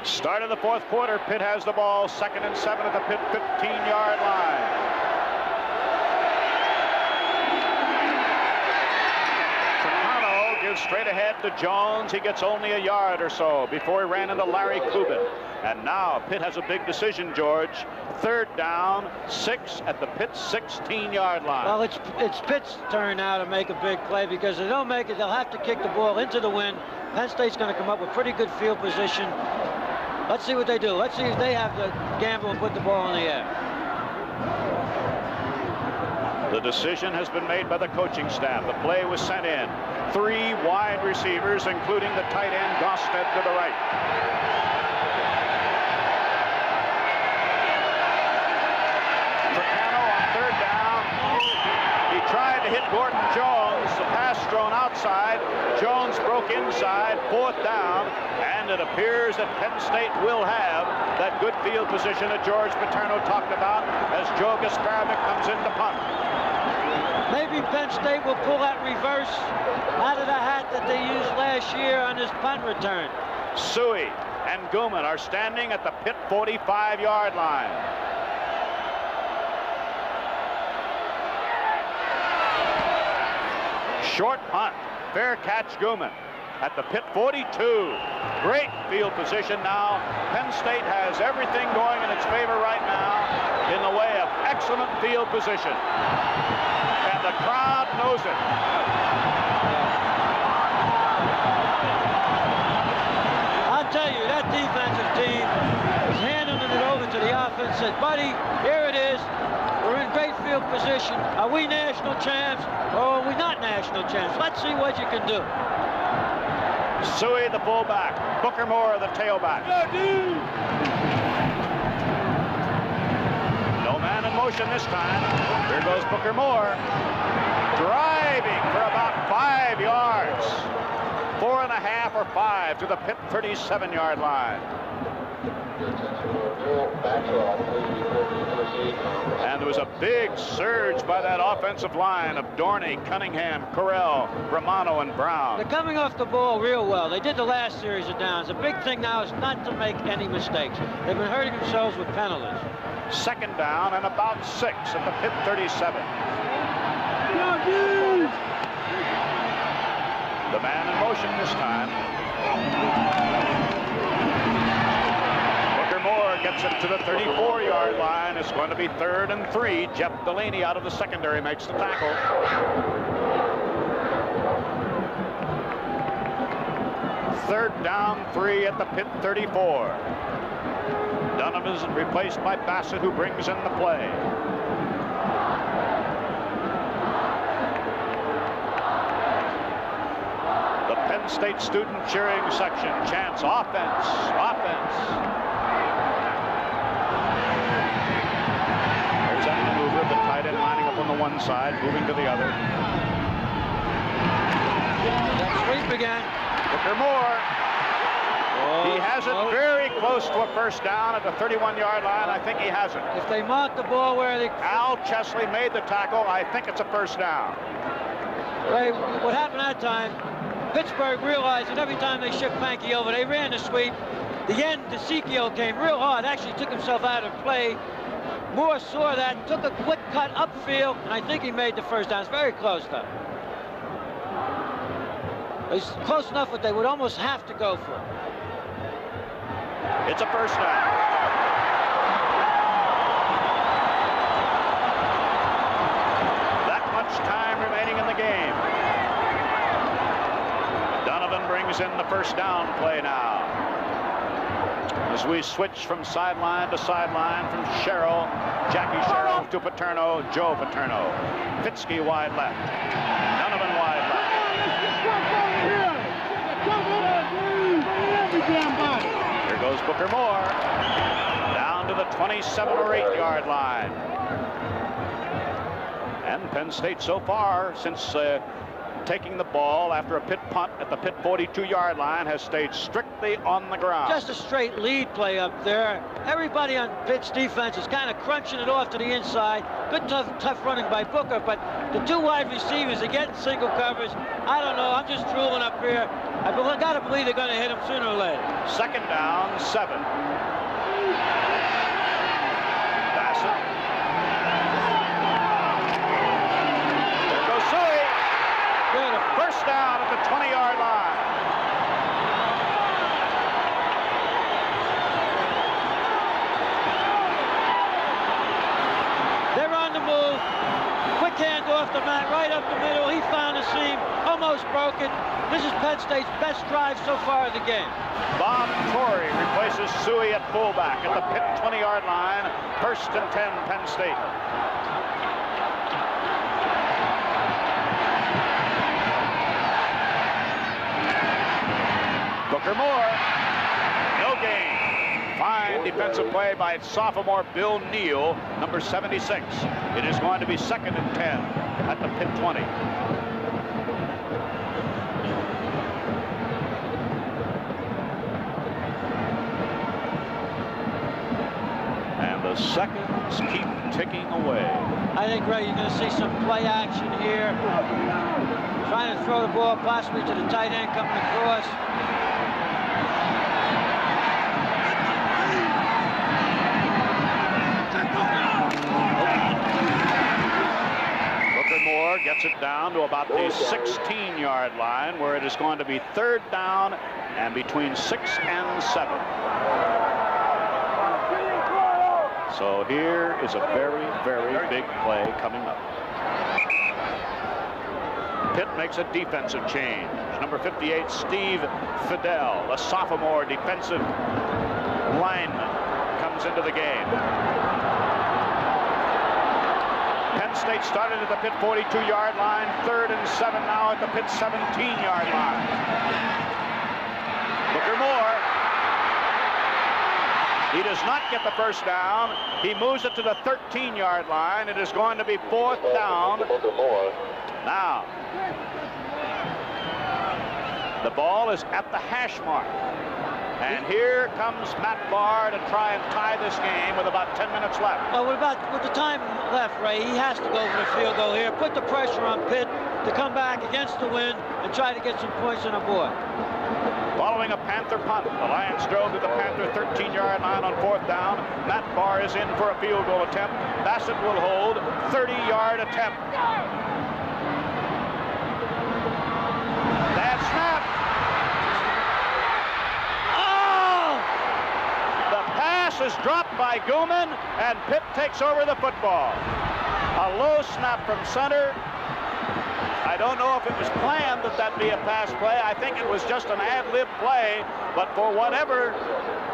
Start of the fourth quarter. Pitt has the ball. 2nd and 7 at the Pitt 15-yard line. Gives straight ahead to Jones. He gets only a yard or so before he ran into Larry Kubin. And now Pitt has a big decision, George. 3rd down, 6 at the Pitt 16-yard line. Well, it's Pitt's turn now to make a big play, because if they don't make it, they'll have to kick the ball into the wind. Penn State's going to come up with pretty good field position. Let's see what they do. Let's see if they have to gamble and put the ball in the air. The decision has been made by the coaching staff. The play was sent in. 3 wide receivers, including the tight end, Gosted, to the right. Tricano on 3rd down. He tried to hit Gordon Jones. The pass thrown outside. Jones broke inside. 4th down. And it appears that Penn State will have that good field position that George Paterno talked about as Joe Gasparavic comes in to punt. Maybe Penn State will pull that reverse out of the hat that they used last year on this punt return. Suey and Gooman are standing at the Pitt 45-yard line. Short punt. Fair catch, Gooman at the Pitt 42. Great field position now. Penn State has everything going in its favor right now in the way of excellent field position. And the crowd knows it. I'll tell you, that defensive team is handing it over to the offense. Said, buddy, here it is. We're in great field position. Are we national champs or are we not national champs? Let's see what you can do. Suey, the fullback. Booker Moore, the tailback. No man in motion this time. Here goes Booker Moore. Driving for about 5 yards. 4.5 or 5 to the Pitt 37-yard line. And there was a big surge by that offensive line of Dorney, Cunningham, Correll, Romano, and Brown. They're coming off the ball real well. They did the last series of downs. The big thing now is not to make any mistakes. They've been hurting themselves with penalties. 2nd down and about 6 at the Pitt 37. The man in motion this time. Booker Moore gets it to the 34-yard line. It's going to be 3rd and 3. Jeff Delaney out of the secondary makes the tackle. Third down, 3 at the Pitt 34. Dunham is replaced by Bassett, who brings in the play. The Penn State student cheering section chants offense, offense. There's that maneuver, the tight end lining up on the one side, moving to the other. That sweep again. Booker Moore. He has it very close to a first down at the 31-yard line. I think he has it. If they mark the ball where they... Al Chesley made the tackle. I think it's a first down. Right, what happened that time, Pittsburgh realized that every time they shift Pankey over, they ran the sweep. The end, Ezekiel came real hard, actually took himself out of play. Moore saw that, took a quick cut upfield, and I think he made the first down. It's very close, though. It's close enough that they would almost have to go for it. It's a first down. That much time remaining in the game. Donovan brings in the first down play now. As we switch from sideline to sideline, from Sherrill, Jackie Sherrill to Paterno, Joe Paterno. Fitzke wide left. Donovan wide left. Here goes Booker Moore down to the 27 or 8-yard line. And Penn State so far, since taking the ball after a Pitt punt at the Pitt 42-yard line, has stayed strictly on the ground. Just a straight lead play up there. Everybody on Pitt's defense is kind of crunching it off to the inside. Good, tough running by Booker, but the 2 wide receivers are getting single coverage. I don't know. I'm just drooling up here. I got to believe they're going to hit him sooner or later. Second down, 7. Bassett. There goes Suey. Good. First down at the 20-yard line. They're on the move. Quick hand off the mat, right up the middle. He found a seam, almost broken. This is Penn State's best drive so far of the game. Bob Torrey replaces Suey at fullback at the Pitt 20-yard line. First and 10, Penn State. Booker Moore, no gain. Fine defensive play by sophomore Bill Neal, number 76. It is going to be second and 10 at the Pitt 20. And the seconds keep ticking away. I think, Ray, you're going to see some play action here. Trying to throw the ball possibly to the tight end coming across. Moore gets it down to about the 16-yard line, where it is going to be third down and between 6 and 7. So here is a very, very big play coming up. Pitt makes a defensive change. Number 58, Steve Fidel, a sophomore defensive lineman, comes into the game. Penn State started at the Pitt 42-yard line, third and 7 now at the Pitt 17-yard line. Booker Moore, he does not get the first down. He moves it to the 13-yard line. It is going to be fourth down. Now, the ball is at the hash mark. And here comes Matt Barr to try and tie this game with about 10 minutes left. Well, with the time left, Ray, he has to go for the field goal here, put the pressure on Pitt to come back against the wind and try to get some points on the board. Following a Panther punt, the Lions drove to the Panther 13-yard line on fourth down. Matt Barr is in for a field goal attempt. Bassett will hold, 30-yard attempt. Bad snap. Is dropped by Gooman, and Pitt takes over the football. A low snap from center. I don't know if it was planned that that be a pass play. I think it was just an ad-lib play, but for whatever,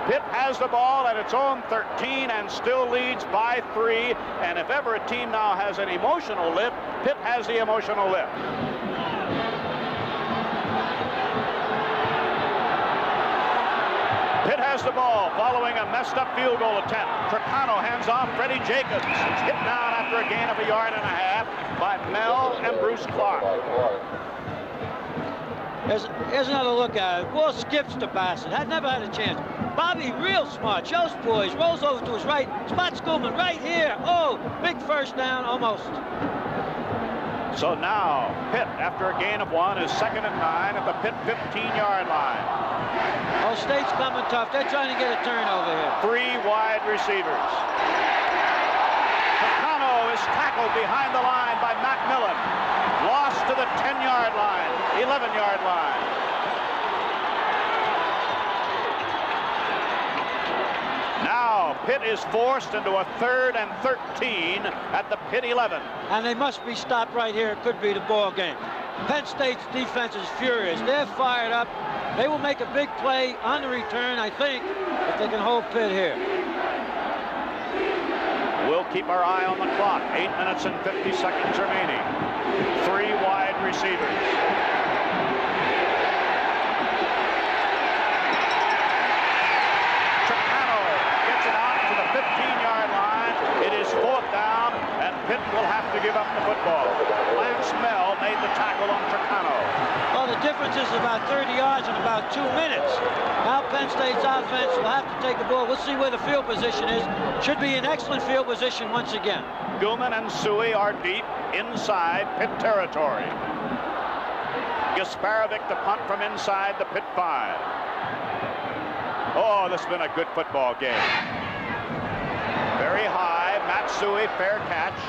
Pitt has the ball at its own 13 and still leads by 3. And if ever a team now has an emotional lift, Pitt has the emotional lift. Pitt has the ball following a messed up field goal attempt. Tricano hands off Freddie Jacobs. It's hit down after a gain of 1.5 yards by Mel and Bruce Clark. Here's another look at it. Ball skips to Bassett. Had never had a chance. Bobby, real smart, shows poise, rolls over to his right, spots Schoolman right here. Oh, big first down, almost. So now, Pitt, after a gain of 1, is second and 9 at the Pitt 15-yard line. Oh, State's coming tough. They're trying to get a turnover here. 3 wide receivers. Tricano is tackled behind the line by Macmillan. Lost to the 10-yard line, 11-yard line. Now, Pitt is forced into a 3rd and 13 at the Pitt 11. And they must be stopped right here. It could be the ball game. Penn State's defense is furious. They're fired up. They will make a big play on the return, I think, if they can hold Pitt here. We'll keep our eye on the clock. 8 minutes and 50 seconds remaining. 3 wide receivers. Tricano gets it out to the 15-yard line. It is fourth down, and Pitt will have to give up the football. Lance Mel made the tackle on Tricano. Well, the difference is about 30 yards in about 2 minutes. Now Penn State's offense will have to take the ball. We'll see where the field position is. Should be in excellent field position once again. Gooman and Suey are deep inside Pitt territory. Gasparovic to punt from inside the Pitt 5. Oh, this has been a good football game. Very high. Matsui, fair catch.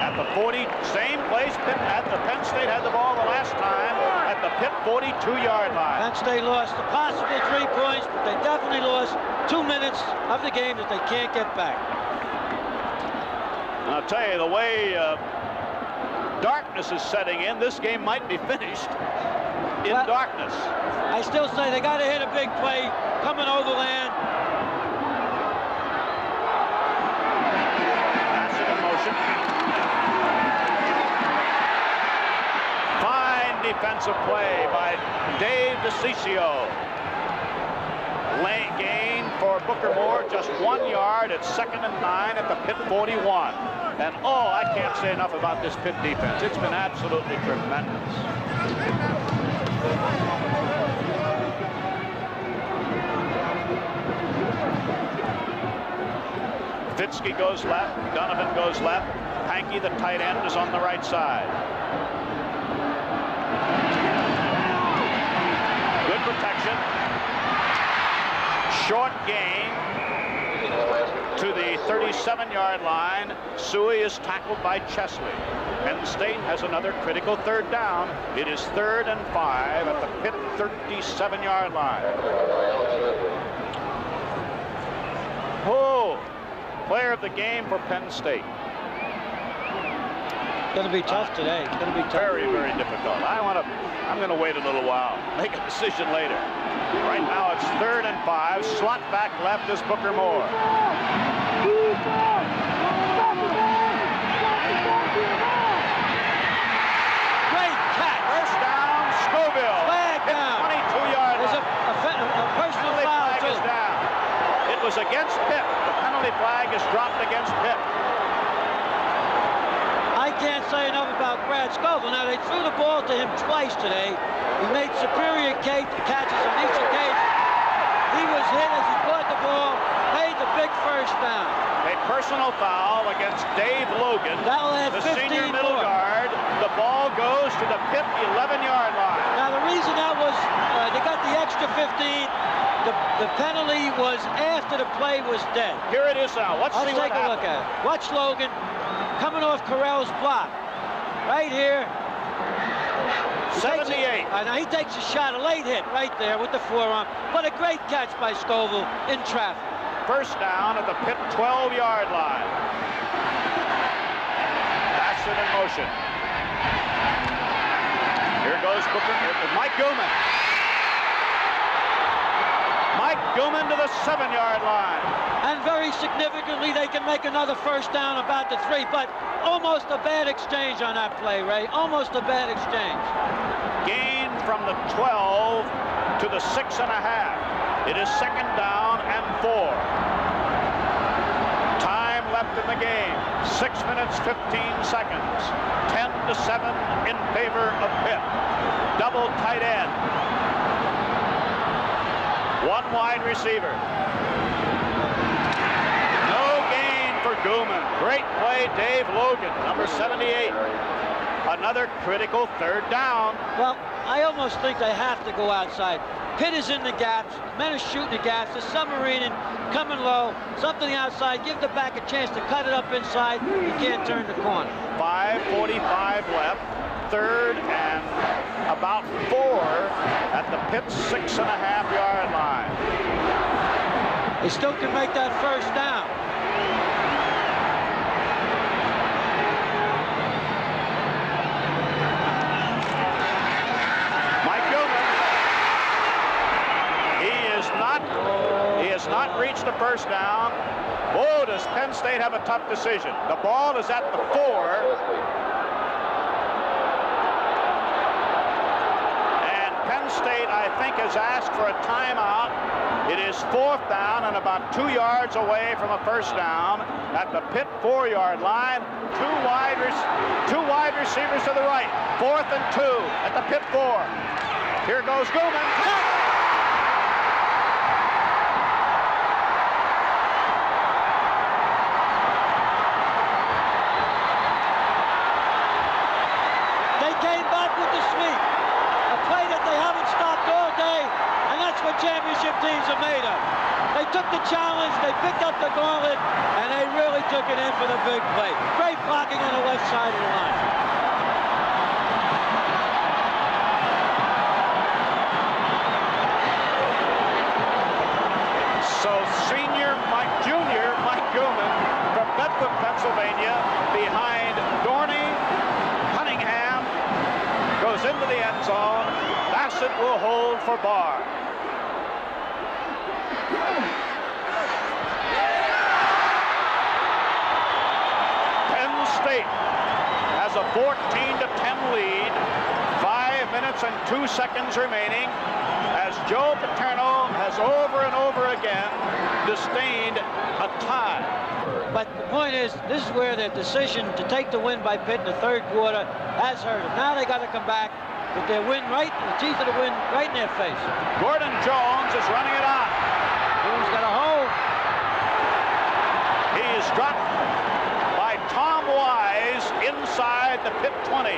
At the 40, same place at the Penn State had the ball the last time at the Pitt 42-yard line. Penn State lost a possible 3 points, but they definitely lost 2 minutes of the game that they can't get back. And I'll tell you, the way darkness is setting in, this game might be finished in darkness. I still say they got to hit a big play coming overland. Passive in motion. Fine defensive play by Dave DeCiccio. Lane gain for Booker Moore, just 1 yard at 2nd and 9 at the Pitt 41. And oh, I can't say enough about this Pitt defense. It's been absolutely tremendous. Fitzke goes left, Donovan goes left. Pankey, the tight end, is on the right side. Good protection. Short gain to the 37-yard line. Suey is tackled by Chesley. Penn State has another critical 3rd down. It is 3rd and 5 at the Pitt 37-yard line. Oh, player of the game for Penn State. It's going to be tough today. It's going to be tough. Very, very difficult. I'm going to wait a little while. Make a decision later. Right now it's 3rd and 5. Slot back left is Booker Moore. Great catch. First down, Scoville. Flag down. 22-yard line. There's a personal foul flag is down. It was against Pitt. The penalty flag is dropped against Pitt. I can't say enough about Brad Scoville. Now, they threw the ball to him twice today. He made superior catches on each occasion. He was hit as he caught the ball, made the big first down. A personal foul against Dave Logan, the senior middle guard. The ball goes to the Pitt 11-yard line. Now, the reason that was, they got the extra 15. The penalty was after the play was dead. Here it is now. Let's see what happened. I'll take a look at it. Watch Logan coming off Carell's block. Right here. 78. Now he takes a shot, a late hit right there with the forearm. But a great catch by Scoville in traffic. First down at the Pitt 12-yard line. That's it in motion. Here goes Booker. Mike Gooman. Mike Gooman to the 7-yard line. And very significantly, they can make another first down about the 3, but almost a bad exchange on that play, Ray. Almost a bad exchange. Gain from the 12 to the 6.5. It is 2nd down and 4. Time left in the game. 6 minutes, 15 seconds. 10-7 in favor of Pitt. Double tight end. 1 wide receiver. No gain for Gooman. Great play, Dave Logan, number 78. Another critical 3rd down. Well, I almost think they have to go outside. Pitt is in the gaps. Men are shooting the gaps. The submarine coming low. Something outside. Give the back a chance to cut it up inside. You can't turn the corner. 5:45 left. 3rd and about 4 at the Pitt 6.5-yard line. They still can make that first down. Mike Gooman. He has not reached the first down. Oh, does Penn State have a tough decision? The ball is at the 4. State, I think, has asked for a timeout. It is 4th down and about 2 yards away from a first down at the Pitt 4-yard line. Two wide receivers to the right. 4th and 2 at the Pitt 4. Here goes Gooman. They came back with the sweep. A play that they haven't stopped all day, and that's what championship teams are made of. They took the challenge, they picked up the gauntlet, and they really took it in for the big play. Great blocking on the left side of the line. So junior Mike Gooman from Bedford, Pennsylvania, behind Dorney, Cunningham, goes into the end zone. Bassett will hold for Barr. Penn State has a 14-10 lead. 5 minutes and 2 seconds remaining, as Joe Paterno has over and over again disdained a tie. But the point is, this is where their decision to take the win by Pitt in the third quarter has hurt them. Now they got to come back with their win right, the teeth of the win right in their face. Gordon Jones is running it out. Who's got a hole? He is dropped by Tom Wise inside the Pitt 20.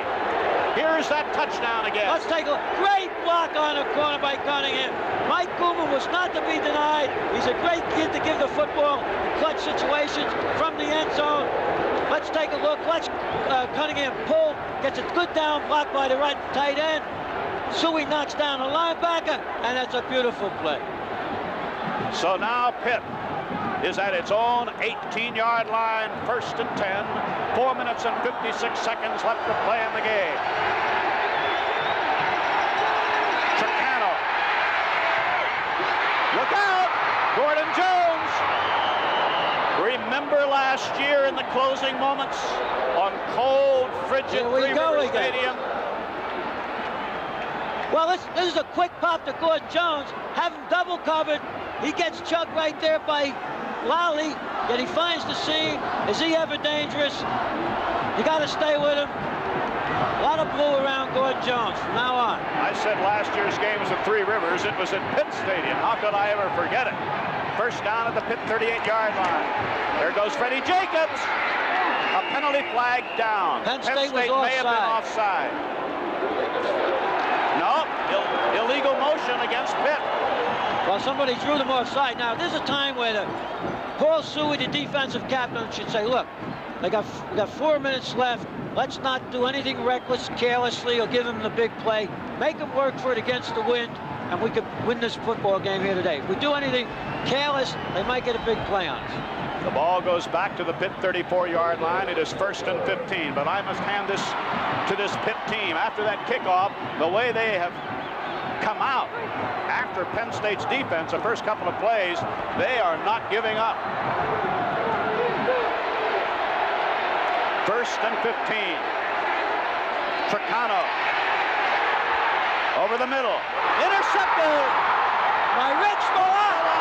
Here's that touchdown again. Let's take a look. Great block on the corner by Cunningham. Mike Gooman was not to be denied. He's a great kid to give the football in clutch situations from the end zone. Let's take a look. Let's Cunningham pull, gets a good down block by the right tight end. Suey knocks down a linebacker, and that's a beautiful play. So now Pitt is at its own 18-yard line, 1st and 10. 4 minutes and 56 seconds left to play in the game. Chicano. Look out! Gordon Jones. Remember last year in the closing moments on cold, frigid Three Rivers Stadium? Well, this is a quick pop to Gordon Jones. Have him double covered. He gets chugged right there by Lally, yet he finds the seam. Is he ever dangerous? You got to stay with him. A lot of blue around Gordon Jones from now on. I said last year's game was at Three Rivers. It was at Pitt Stadium. How could I ever forget it? First down at the Pitt 38-yard line. There goes Freddie Jacobs. A penalty flag down. Penn State was may have been offside. No, illegal motion against Pitt. Well, somebody drew them offside. Now, there's a time where Paul Suey, the defensive captain, should say, look, we got 4 minutes left. Let's not do anything reckless, carelessly, or give them the big play. Make them work for it against the wind, and we could win this football game here today. If we do anything careless, they might get a big play on us. The ball goes back to the Pitt 34-yard line. It is 1st and 15, but I must hand this to this Pitt team. After that kickoff, the way they have come out after Penn State's defense, the first couple of plays, they are not giving up. 1st and 15. Tricano over the middle. Intercepted by Rich Malala.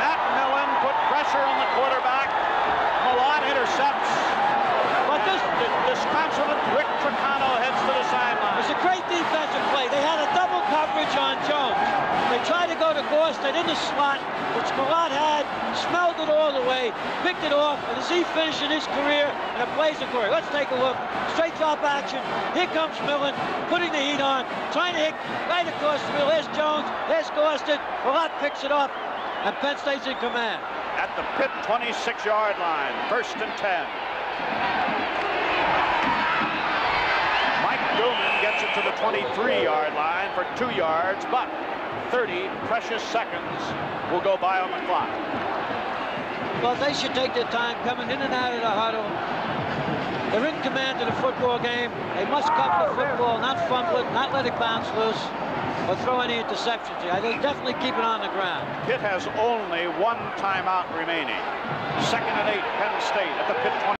Matt Millen put pressure on the quarterback. Malott intercepts. But this disconsolate Rick Tricano heads to the sideline. It's a great defensive play. They had a double coverage on Jones. They tried to go to Gorstead in the slot, which Malott had, smelled it all the way, picked it off, and as he finished in his career, and a plays a career. Let's take a look. Straight drop action. Here comes Millen, putting the heat on, trying to hit right across the middle. There's Jones, there's Gorstead. Malott picks it off, and Penn State's in command. At the Pitt 26-yard line, 1st and 10. Mike Gooman gets it to the 23-yard line for 2 yards, but 30 precious seconds will go by on the clock. Well, they should take their time coming in and out of the huddle. They're in command of the football game. They must cover the football, not fumble it, not let it bounce loose, or throw any interceptions. They definitely keep it on the ground. Pitt has only 1 timeout remaining. 2nd and 8, Penn State at the Pitt 20.